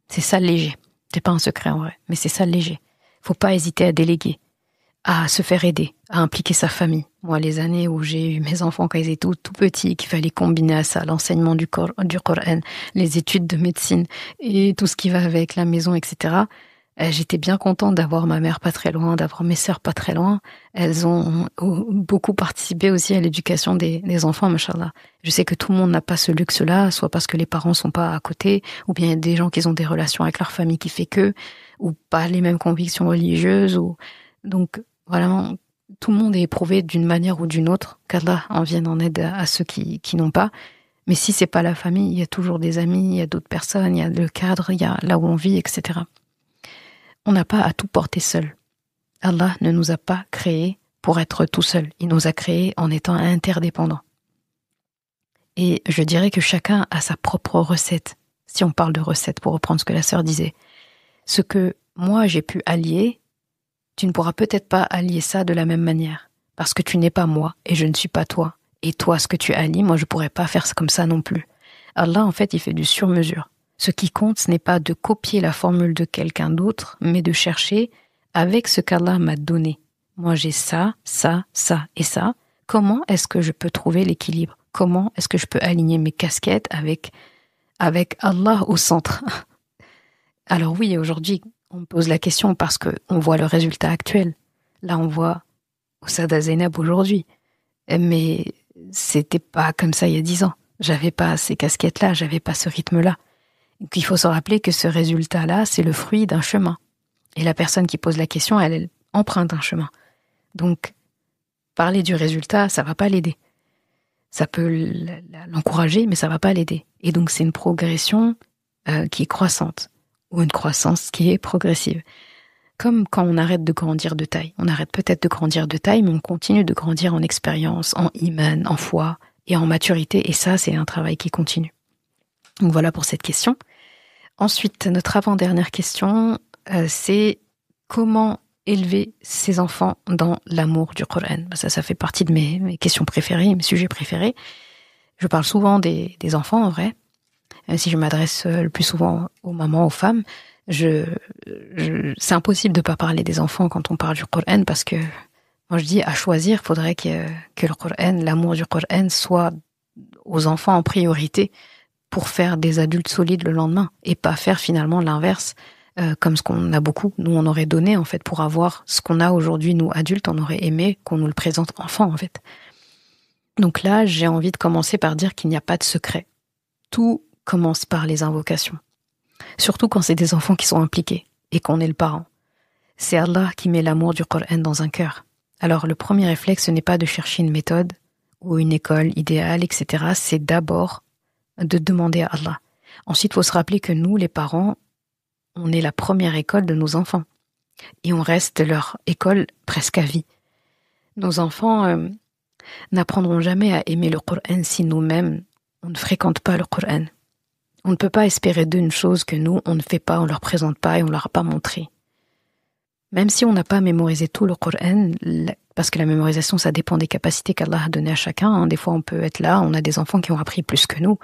C'est ça le léger. C'est pas un secret en vrai, mais c'est ça le léger. Faut pas hésiter à déléguer, à se faire aider, à impliquer sa famille. Moi, les années où j'ai eu mes enfants quand ils étaient tout petits, qu'il fallait combiner à ça l'enseignement du Coran, les études de médecine et tout ce qui va avec la maison, etc. J'étais bien contente d'avoir ma mère pas très loin, d'avoir mes sœurs pas très loin. Elles ont beaucoup participé aussi à l'éducation des enfants, machallah. Je sais que tout le monde n'a pas ce luxe-là, soit parce que les parents sont pas à côté, ou bien il y a des gens qui ont des relations avec leur famille qui fait que, ou pas les mêmes convictions religieuses. Donc, vraiment, tout le monde est éprouvé d'une manière ou d'une autre, qu'Allah en vienne en aide à ceux qui n'ont pas. Mais si c'est pas la famille, il y a toujours des amis, il y a d'autres personnes, il y a le cadre, il y a là où on vit, etc. On n'a pas à tout porter seul. Allah ne nous a pas créés pour être tout seul. Il nous a créés en étant interdépendants. Et je dirais que chacun a sa propre recette. Si on parle de recette, pour reprendre ce que la sœur disait. Ce que moi j'ai pu allier, tu ne pourras peut-être pas allier ça de la même manière. Parce que tu n'es pas moi et je ne suis pas toi. Et toi, ce que tu allies, moi je pourrais pas faire ça comme ça non plus. Allah, en fait, il fait du sur-mesure. Ce qui compte, ce n'est pas de copier la formule de quelqu'un d'autre, mais de chercher avec ce qu'Allah m'a donné. Moi, j'ai ça, ça, ça et ça. Comment est-ce que je peux trouver l'équilibre? Comment est-ce que je peux aligner mes casquettes avec Allah au centre? Alors oui, aujourd'hui, on me pose la question parce qu'on voit le résultat actuel. Là, on voit Oussada Zeynab aujourd'hui. Mais c'était pas comme ça il y a 10 ans. J'avais pas ces casquettes-là, j'avais pas ce rythme-là. Donc, il faut se rappeler que ce résultat-là, c'est le fruit d'un chemin. Et la personne qui pose la question, elle emprunte un chemin. Donc, parler du résultat, ça va pas l'aider. Ça peut l'encourager, mais ça va pas l'aider. Et donc, c'est une progression qui est croissante, ou une croissance qui est progressive. Comme quand on arrête de grandir de taille. On arrête peut-être de grandir de taille, mais on continue de grandir en expérience, en iman, en foi et en maturité. Et ça, c'est un travail qui continue. Donc voilà pour cette question. Ensuite, notre avant-dernière question, c'est comment élever ses enfants dans l'amour du Coran. Ça fait partie de mes questions préférées, mes sujets préférés. Je parle souvent des enfants, en vrai. Même si je m'adresse le plus souvent aux mamans, aux femmes, c'est impossible de pas parler des enfants quand on parle du Coran, parce que, moi je dis, à choisir, il faudrait que le Coran, l'amour du Coran soit aux enfants en priorité, pour faire des adultes solides le lendemain et pas faire finalement l'inverse, comme ce qu'on a beaucoup. Nous, on aurait donné en fait pour avoir ce qu'on a aujourd'hui, nous adultes, on aurait aimé qu'on nous le présente enfant en fait. Donc là, j'ai envie de commencer par dire qu'il n'y a pas de secret. Tout commence par les invocations. Surtout quand c'est des enfants qui sont impliqués et qu'on est le parent. C'est Allah qui met l'amour du Coran dans un cœur. Alors le premier réflexe, ce n'est pas de chercher une méthode ou une école idéale, etc. C'est d'abord de demander à Allah. Ensuite, il faut se rappeler que nous, les parents, on est la première école de nos enfants. Et on reste leur école presque à vie. Nos enfants n'apprendront jamais à aimer le Coran si nous-mêmes, on ne fréquente pas le Coran. On ne peut pas espérer d'eux une chose que nous, on ne fait pas, on ne leur présente pas et on ne leur a pas montré. Même si on n'a pas mémorisé tout le Coran, parce que la mémorisation, ça dépend des capacités qu'Allah a données à chacun. Des fois, on peut être là, on a des enfants qui ont appris plus que nous.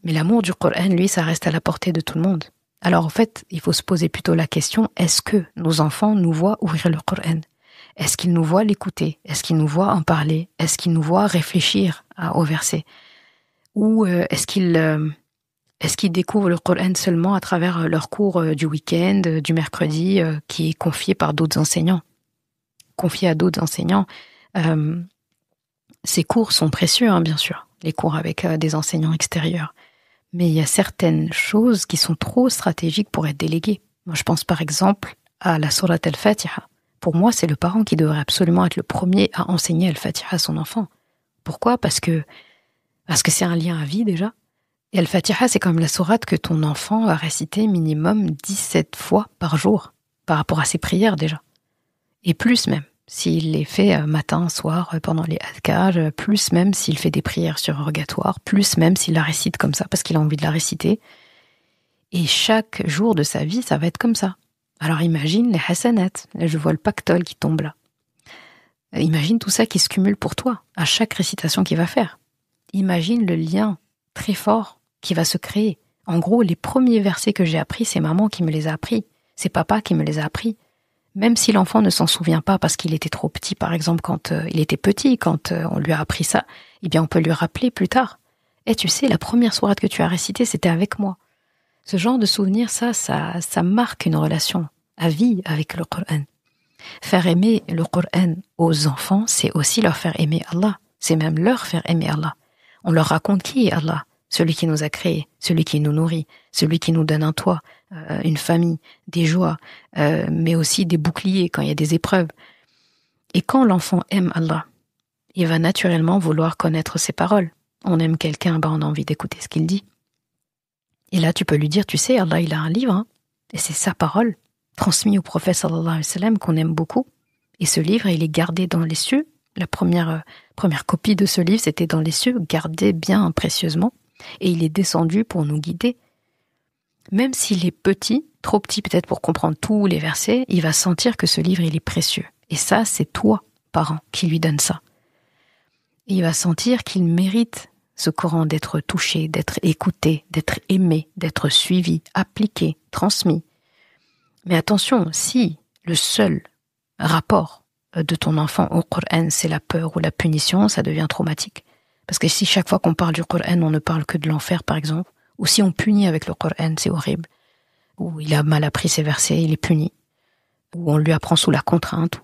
Mais l'amour du Coran, lui, ça reste à la portée de tout le monde. Alors, en fait, il faut se poser plutôt la question, est-ce que nos enfants nous voient ouvrir le Coran? Est-ce qu'ils nous voient l'écouter? Est-ce qu'ils nous voient en parler? Est-ce qu'ils nous voient réfléchir au verset? Ou est-ce qu'ils découvrent le Coran seulement à travers leur cours du week-end, du mercredi, qui est confié par d'autres enseignants? Confié à d'autres enseignants. Ces cours sont précieux, hein, bien sûr, les cours avec des enseignants extérieurs. Mais il y a certaines choses qui sont trop stratégiques pour être déléguées. Moi, je pense par exemple à la sourate al-Fatiha. Pour moi, c'est le parent qui devrait absolument être le premier à enseigner al-Fatiha à son enfant. Pourquoi ? Parce que c'est un lien à vie déjà. Et al-Fatiha, c'est comme la sourate que ton enfant va réciter minimum 17 fois par jour, par rapport à ses prières déjà. Et plus même, s'il les fait matin, soir, pendant les adhkar, plus même s'il fait des prières surrogatoires, plus même s'il la récite comme ça, parce qu'il a envie de la réciter. Et chaque jour de sa vie, ça va être comme ça. Alors imagine les hasanat, là je vois le pactole qui tombe là. Imagine tout ça qui se cumule pour toi, à chaque récitation qu'il va faire. Imagine le lien très fort qui va se créer. En gros, les premiers versets que j'ai appris, c'est maman qui me les a appris. C'est papa qui me les a appris. Même si l'enfant ne s'en souvient pas parce qu'il était trop petit, par exemple, quand il était petit, quand on lui a appris ça, eh bien, on peut lui rappeler plus tard. Et tu sais, la première sourate que tu as récitée, c'était avec moi. Ce genre de souvenir, ça marque une relation à vie avec le Coran. Faire aimer le Coran aux enfants, c'est aussi leur faire aimer Allah. C'est même leur faire aimer Allah. On leur raconte qui est Allah, celui qui nous a créés, celui qui nous nourrit, celui qui nous donne un toit, une famille, des joies, mais aussi des boucliers quand il y a des épreuves. Et quand l'enfant aime Allah, il va naturellement vouloir connaître ses paroles. On aime quelqu'un, on a envie d'écouter ce qu'il dit. Et là, tu peux lui dire, tu sais, Allah, il a un livre, hein, et c'est sa parole, transmis au prophète sallallahu alayhi wa sallam, qu'on aime beaucoup. Et ce livre, il est gardé dans les cieux. La première copie de ce livre, c'était dans les cieux, gardé bien précieusement. Et il est descendu pour nous guider. Même s'il est petit, trop petit peut-être pour comprendre tous les versets, il va sentir que ce livre, il est précieux. Et ça, c'est toi, parent, qui lui donne ça. Et il va sentir qu'il mérite ce Coran d'être touché, d'être écouté, d'être aimé, d'être suivi, appliqué, transmis. Mais attention, si le seul rapport de ton enfant au Coran, c'est la peur ou la punition, ça devient traumatique. Parce que si chaque fois qu'on parle du Coran, on ne parle que de l'enfer, par exemple, ou si on punit avec le Coran, c'est horrible, ou il a mal appris ses versets, il est puni, ou on lui apprend sous la contrainte,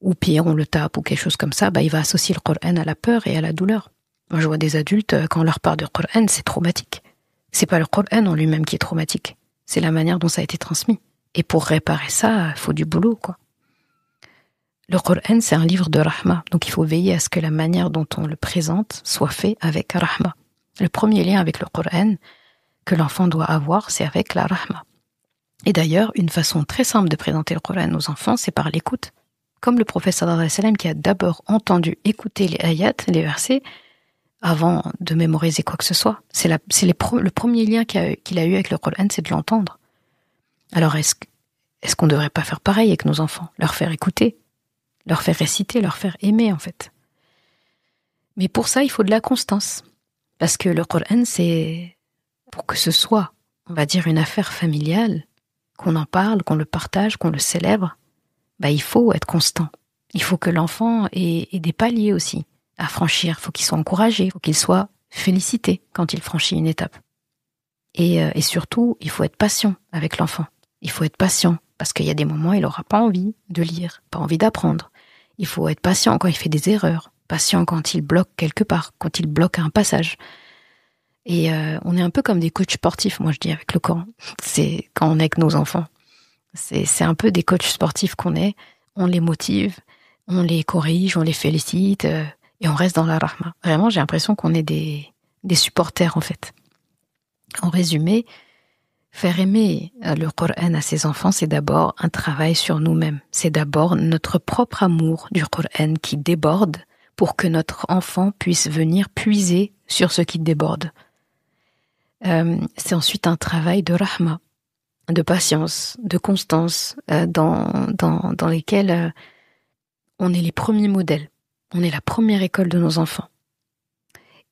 ou pire, on le tape, ou quelque chose comme ça, il va associer le Coran à la peur et à la douleur. Moi, je vois des adultes, quand on leur parle du Coran, c'est traumatique. C'est pas le Coran en lui-même qui est traumatique, c'est la manière dont ça a été transmis. Et pour réparer ça, il faut du boulot, quoi. Le Coran, c'est un livre de rahma, donc il faut veiller à ce que la manière dont on le présente soit fait avec rahma. Le premier lien avec le Coran que l'enfant doit avoir, c'est avec la rahma. Et d'ailleurs, une façon très simple de présenter le Coran aux enfants, c'est par l'écoute. Comme le prophète sallallahu alayhi wa sallam qui a d'abord entendu écouter les ayats, les versets, avant de mémoriser quoi que ce soit. Le premier lien qu'il a eu avec le Coran, c'est de l'entendre. Alors est-ce qu'on ne devrait pas faire pareil avec nos enfants? Leur faire écouter, leur faire réciter, leur faire aimer en fait. Mais pour ça, il faut de la constance. Parce que le Coran, c'est pour que ce soit, on va dire, une affaire familiale, qu'on en parle, qu'on le partage, qu'on le célèbre, il faut être constant. Il faut que l'enfant ait des paliers aussi à franchir. Il faut qu'il soit encouragé, il faut qu'il soit félicité quand il franchit une étape. Et surtout, il faut être patient avec l'enfant. Il faut être patient, parce qu'il y a des moments où il n'aura pas envie de lire, pas envie d'apprendre. Il faut être patient quand il fait des erreurs, patient quand il bloque quelque part, quand il bloque un passage. Et on est un peu comme des coachs sportifs, moi je dis, avec le Coran. C'est quand on est avec nos enfants. C'est un peu des coachs sportifs qu'on est. On les motive, on les corrige, on les félicite, et on reste dans la rahma. Vraiment, j'ai l'impression qu'on est des supporters, en fait. En résumé, faire aimer le Coran à ses enfants, c'est d'abord un travail sur nous-mêmes. C'est d'abord notre propre amour du Coran qui déborde pour que notre enfant puisse venir puiser sur ce qui déborde. C'est ensuite un travail de rahma, de patience, de constance, dans lesquels on est les premiers modèles. On est la première école de nos enfants.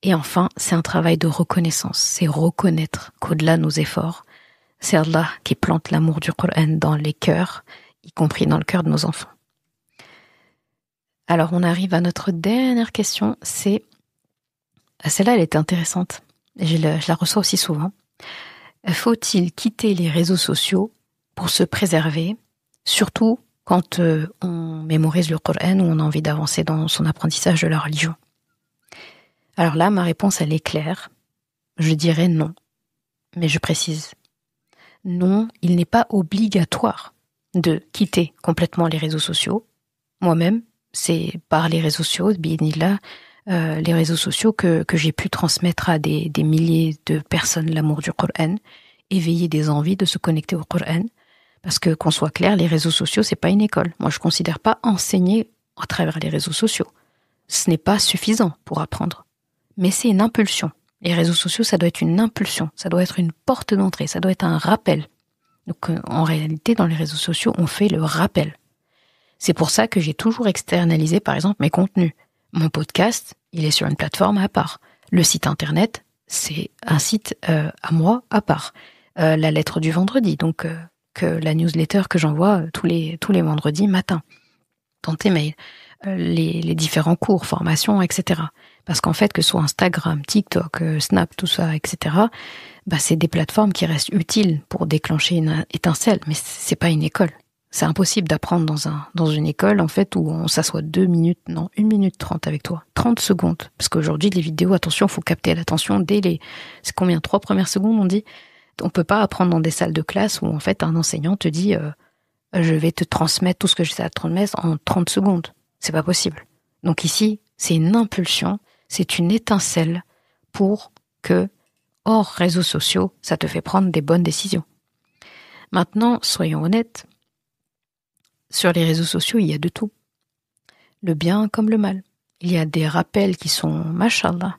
Et enfin, c'est un travail de reconnaissance. C'est reconnaître qu'au-delà de nos efforts, c'est Allah qui plante l'amour du Coran dans les cœurs, y compris dans le cœur de nos enfants. Alors, on arrive à notre dernière question. Celle-là, elle était intéressante. Je la reçois aussi souvent. Faut-il quitter les réseaux sociaux pour se préserver, surtout quand on mémorise le Coran ou on a envie d'avancer dans son apprentissage de la religion? Alors là, ma réponse, elle est claire. Je dirais non. Mais je précise. Non, il n'est pas obligatoire de quitter complètement les réseaux sociaux. Moi-même, c'est par les réseaux sociaux, bi'idhnillah, les réseaux sociaux que j'ai pu transmettre à des milliers de personnes l'amour du Coran, éveiller des envies de se connecter au Coran. Parce que, qu'on soit clair, les réseaux sociaux, c'est pas une école. Moi, je considère pas enseigner à travers les réseaux sociaux. Ce n'est pas suffisant pour apprendre. Mais c'est une impulsion. Les réseaux sociaux, ça doit être une impulsion. Ça doit être une porte d'entrée. Ça doit être un rappel. Donc, en réalité, dans les réseaux sociaux, on fait le rappel. C'est pour ça que j'ai toujours externalisé, par exemple, mes contenus. Mon podcast, il est sur une plateforme à part. Le site internet, c'est un site à moi, à part. La lettre du vendredi, donc que la newsletter que j'envoie tous les vendredis matin dans tes mails. Les différents cours, formations, etc. Parce qu'en fait, que ce soit Instagram, TikTok, Snap, tout ça, etc., c'est des plateformes qui restent utiles pour déclencher une étincelle, mais c'est pas une école. C'est impossible d'apprendre dans une école, en fait, où on s'assoit 1 minute 30 avec toi. 30 secondes. Parce qu'aujourd'hui, les vidéos, attention, faut capter l'attention dès c'est combien? 3 premières secondes, on dit? On peut pas apprendre dans des salles de classe où, en fait, un enseignant te dit, je vais te transmettre tout ce que je sais à te transmettre en 30 secondes. C'est pas possible. Donc ici, c'est une impulsion, c'est une étincelle pour que, hors réseaux sociaux, ça te fait prendre des bonnes décisions. Maintenant, soyons honnêtes, sur les réseaux sociaux, il y a de tout. Le bien comme le mal. Il y a des rappels qui sont mashallah.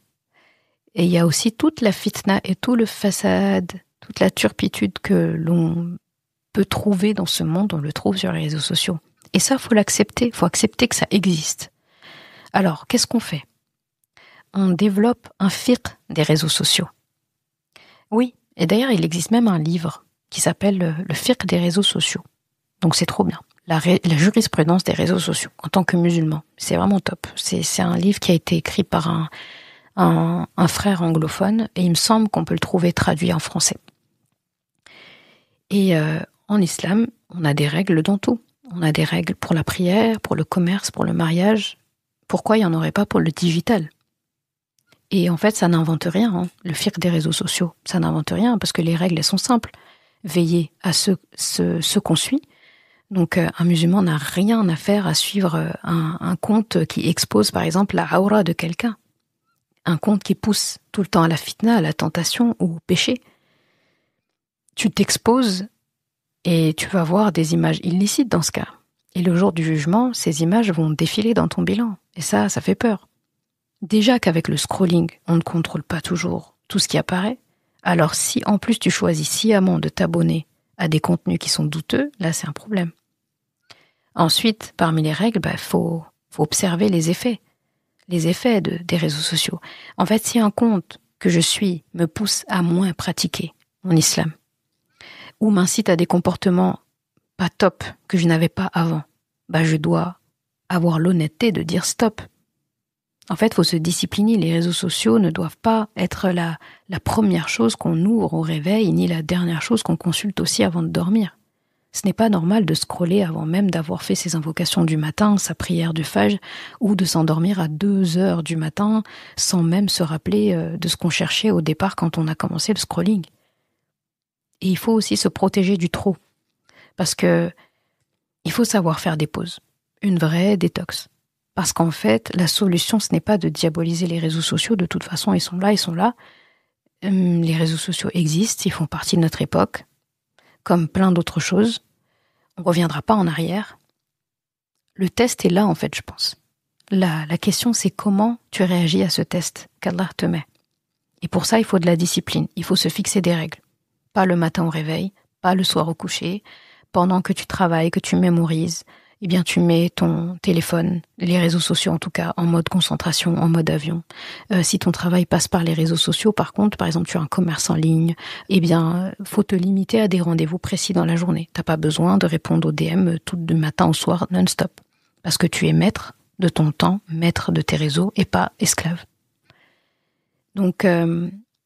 Et il y a aussi toute la fitna et tout le fasad, toute la turpitude que l'on peut trouver dans ce monde, on le trouve sur les réseaux sociaux. Et ça, faut l'accepter. Faut accepter que ça existe. Alors, qu'est-ce qu'on fait? On développe un fiqh des réseaux sociaux. Oui, et d'ailleurs, il existe même un livre qui s'appelle le fiqh des réseaux sociaux. Donc c'est trop bien. La jurisprudence des réseaux sociaux en tant que musulman. C'est vraiment top. C'est un livre qui a été écrit par un frère anglophone et il me semble qu'on peut le trouver traduit en français. Et en islam, on a des règles dans tout. On a des règles pour la prière, pour le commerce, pour le mariage. Pourquoi il n'y en aurait pas pour le digital? Et en fait, ça n'invente rien, hein, le fiqh des réseaux sociaux. Ça n'invente rien, parce que les règles, elles sont simples. Veiller à ce qu'on suit. Donc, un musulman n'a rien à faire à suivre un compte qui expose, par exemple, la aura de quelqu'un. Un compte qui pousse tout le temps à la fitna, à la tentation ou au péché. Tu t'exposes et tu vas voir des images illicites dans ce cas. Et le jour du jugement, ces images vont défiler dans ton bilan. Et ça fait peur. Déjà qu'avec le scrolling, on ne contrôle pas toujours tout ce qui apparaît, alors si en plus tu choisis sciemment de t'abonner à des contenus qui sont douteux, là c'est un problème. Ensuite, parmi les règles, faut observer les effets des réseaux sociaux. En fait, si un compte que je suis me pousse à moins pratiquer mon islam, ou m'incite à des comportements pas top que je n'avais pas avant, je dois avoir l'honnêteté de dire stop. En fait, il faut se discipliner. Les réseaux sociaux ne doivent pas être la première chose qu'on ouvre au réveil, ni la dernière chose qu'on consulte aussi avant de dormir. Ce n'est pas normal de scroller avant même d'avoir fait ses invocations du matin, sa prière du Fajr, ou de s'endormir à 2h du matin sans même se rappeler de ce qu'on cherchait au départ quand on a commencé le scrolling. Et il faut aussi se protéger du trop. Parce que il faut savoir faire des pauses. Une vraie détox. Parce qu'en fait, la solution, ce n'est pas de diaboliser les réseaux sociaux. De toute façon, ils sont là. Les réseaux sociaux existent, ils font partie de notre époque. Comme plein d'autres choses. On ne reviendra pas en arrière. Le test est là, en fait, je pense. La question, c'est comment tu réagis à ce test qu'Allah te met. Et pour ça, il faut de la discipline. Il faut se fixer des règles. Pas le matin au réveil, pas le soir au coucher. Pendant que tu travailles, que tu mémorises, tu mets ton téléphone, les réseaux sociaux en tout cas, en mode concentration, en mode avion. Si ton travail passe par les réseaux sociaux, par contre, par exemple, tu as un commerce en ligne, faut te limiter à des rendez-vous précis dans la journée. T'as pas besoin de répondre aux DM tout du matin au soir non-stop. Parce que tu es maître de ton temps, maître de tes réseaux et pas esclave. Donc,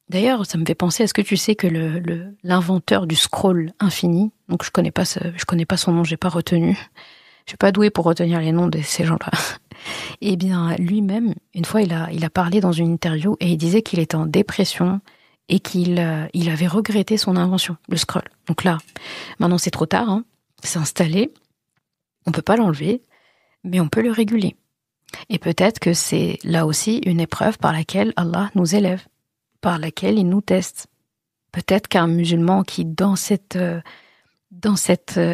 d'ailleurs, ça me fait penser, est-ce que tu sais que l'inventeur du scroll infini, donc je connais pas son nom, j'ai pas retenu. Je suis pas douée pour retenir les noms de ces gens-là. Lui-même, une fois, il a parlé dans une interview et il disait qu'il était en dépression et qu'il avait regretté son invention, le scroll. Donc là, maintenant c'est trop tard, hein, c'est installé, on peut pas l'enlever, mais on peut le réguler. Et peut-être que c'est là aussi une épreuve par laquelle Allah nous élève, par laquelle il nous teste. Peut-être qu'un musulman qui, dans cette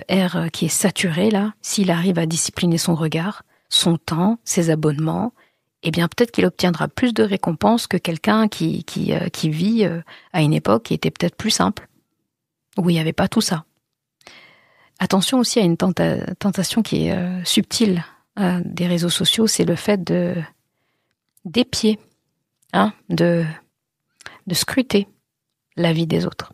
ère qui est saturée, là, s'il arrive à discipliner son regard, son temps, ses abonnements, peut-être qu'il obtiendra plus de récompenses que quelqu'un qui vit à une époque qui était peut-être plus simple, où il n'y avait pas tout ça. Attention aussi à une tentation qui est subtile des réseaux sociaux, c'est le fait d'épier, de de scruter la vie des autres.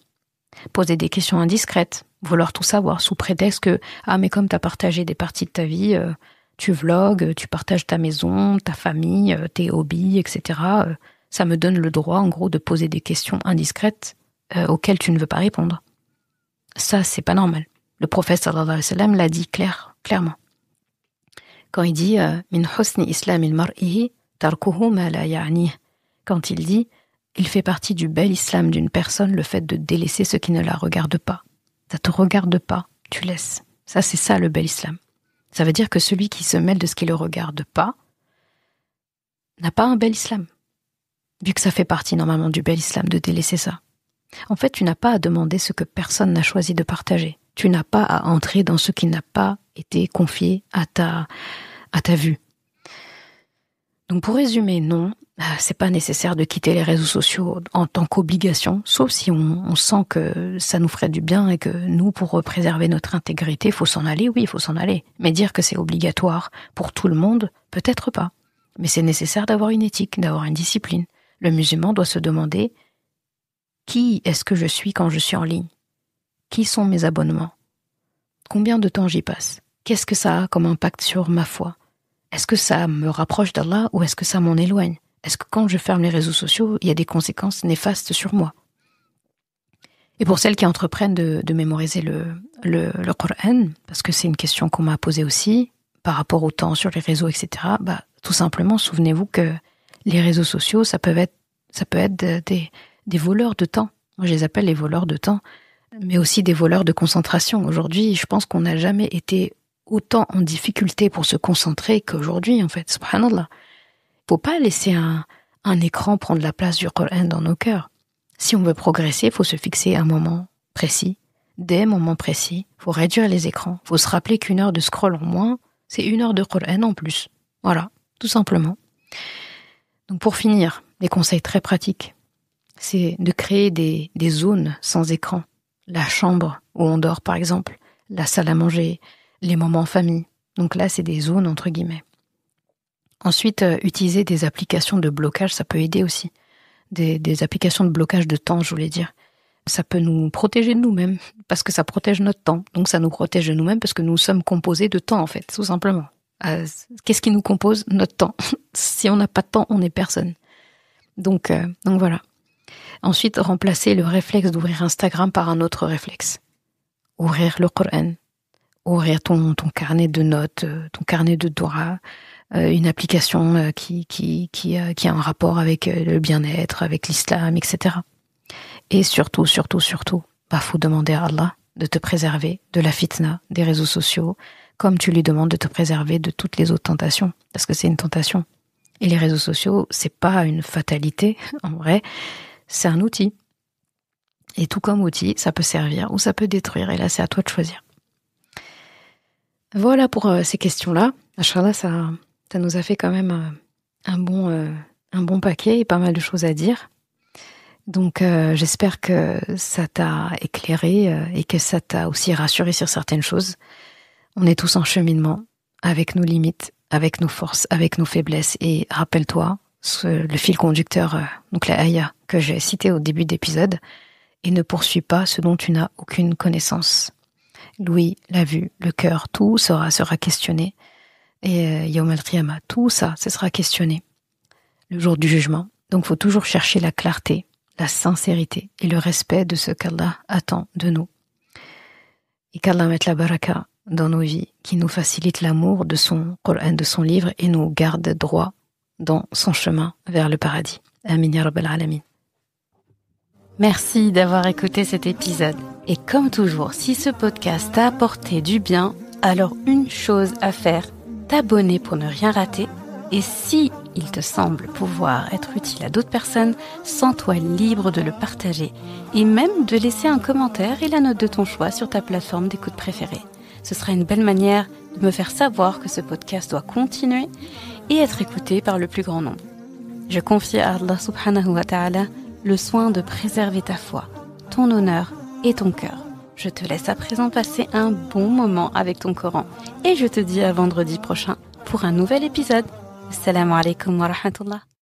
Poser des questions indiscrètes, vouloir tout savoir sous prétexte que « Ah, mais comme tu as partagé des parties de ta vie, tu vlogs, tu partages ta maison, ta famille, tes hobbies, etc. Ça me donne le droit, en gros, de poser des questions indiscrètes auxquelles tu ne veux pas répondre. » Ça, c'est pas normal. Le prophète sallallahu alayhi wa sallam l'a dit clairement. Quand il dit « Min husni islamil mar'ihi tarkuhu ma la ya'nih » quand il dit « Il fait partie du bel islam d'une personne le fait de délaisser ce qui ne la regarde pas. » Ça te regarde pas, tu laisses. Ça, c'est ça le bel islam. Ça veut dire que celui qui se mêle de ce qui le regarde pas n'a pas un bel islam. Vu que ça fait partie normalement du bel islam de délaisser ça. En fait, tu n'as pas à demander ce que personne n'a choisi de partager. Tu n'as pas à entrer dans ce qui n'a pas été confié à ta vue. Donc pour résumer, non, c'est pas nécessaire de quitter les réseaux sociaux en tant qu'obligation, sauf si on sent que ça nous ferait du bien et que nous, pour préserver notre intégrité, il faut s'en aller, oui, il faut s'en aller. Mais dire que c'est obligatoire pour tout le monde, peut-être pas. Mais c'est nécessaire d'avoir une éthique, d'avoir une discipline. Le musulman doit se demander qui est-ce que je suis quand je suis en ligne ? Qui sont mes abonnements ? Combien de temps j'y passe ? Qu'est-ce que ça a comme impact sur ma foi ? Est-ce que ça me rapproche d'Allah ou est-ce que ça m'en éloigne ? Est-ce que quand je ferme les réseaux sociaux, il y a des conséquences néfastes sur moi ? Et pour celles qui entreprennent de mémoriser le Coran, parce que c'est une question qu'on m'a posée aussi, par rapport au temps sur les réseaux, etc., tout simplement, souvenez-vous que les réseaux sociaux, ça peut être des voleurs de temps. Moi, je les appelle les voleurs de temps, mais aussi des voleurs de concentration. Aujourd'hui, je pense qu'on n'a jamais été autant en difficulté pour se concentrer qu'aujourd'hui, en fait. Subhanallah. Faut pas laisser un écran prendre la place du Coran dans nos cœurs. Si on veut progresser, il faut se fixer un moment précis, des moments précis. Faut réduire les écrans. Faut se rappeler qu'une heure de scroll en moins, c'est une heure de Coran en plus. Voilà, tout simplement. Donc pour finir, des conseils très pratiques, c'est de créer des zones sans écran. La chambre où on dort, par exemple, la salle à manger, les moments en famille. Donc là, c'est des zones entre guillemets. Ensuite, utiliser des applications de blocage, ça peut aider aussi. Des applications de blocage de temps, je voulais dire. Ça peut nous protéger de nous-mêmes, parce que ça protège notre temps. Donc ça nous protège de nous-mêmes, parce que nous sommes composés de temps, en fait, tout simplement. Qu'est-ce qui nous compose ? Notre temps. Si on n'a pas de temps, on n'est personne. Donc voilà. Ensuite, remplacer le réflexe d'ouvrir Instagram par un autre réflexe. Ouvrir le Coran. Ouvrir ton carnet de notes, ton carnet de doigts, une application qui a un rapport avec le bien-être, avec l'islam, etc. Et surtout, faut demander à Allah de te préserver de la fitna des réseaux sociaux, comme tu lui demandes de te préserver de toutes les autres tentations, parce que c'est une tentation. Et les réseaux sociaux, c'est pas une fatalité, en vrai, c'est un outil. Et tout comme outil, ça peut servir ou ça peut détruire, et là c'est à toi de choisir. Voilà pour ces questions-là. Inch'Allah, ça nous a fait quand même un bon paquet et pas mal de choses à dire. Donc j'espère que ça t'a éclairé et que ça t'a aussi rassuré sur certaines choses. On est tous en cheminement, avec nos limites, avec nos forces, avec nos faiblesses. Et rappelle-toi, le fil conducteur, donc la ayah que j'ai cité au début d'épisode, et ne poursuis pas ce dont tu n'as aucune connaissance. L'ouïe, la vue, le cœur, tout sera questionné. Et Yawm al-Qiyamah, tout ça, ce sera questionné. Le jour du jugement. Donc, il faut toujours chercher la clarté, la sincérité et le respect de ce qu'Allah attend de nous. Et qu'Allah mette la baraka dans nos vies, qui nous facilite l'amour de son Coran, de son livre, et nous garde droit dans son chemin vers le paradis. Amin ya Rabbal Alamin. Merci d'avoir écouté cet épisode. Et comme toujours, si ce podcast t'a apporté du bien, alors une chose à faire, t'abonner pour ne rien rater. Et si il te semble pouvoir être utile à d'autres personnes, sens-toi libre de le partager et même de laisser un commentaire et la note de ton choix sur ta plateforme d'écoute préférée. Ce sera une belle manière de me faire savoir que ce podcast doit continuer et être écouté par le plus grand nombre. Je confie à Allah subhanahu wa ta'ala le soin de préserver ta foi, ton honneur et ton cœur. Je te laisse à présent passer un bon moment avec ton Coran et je te dis à vendredi prochain pour un nouvel épisode. Assalamu alaikum wa rahmatullah.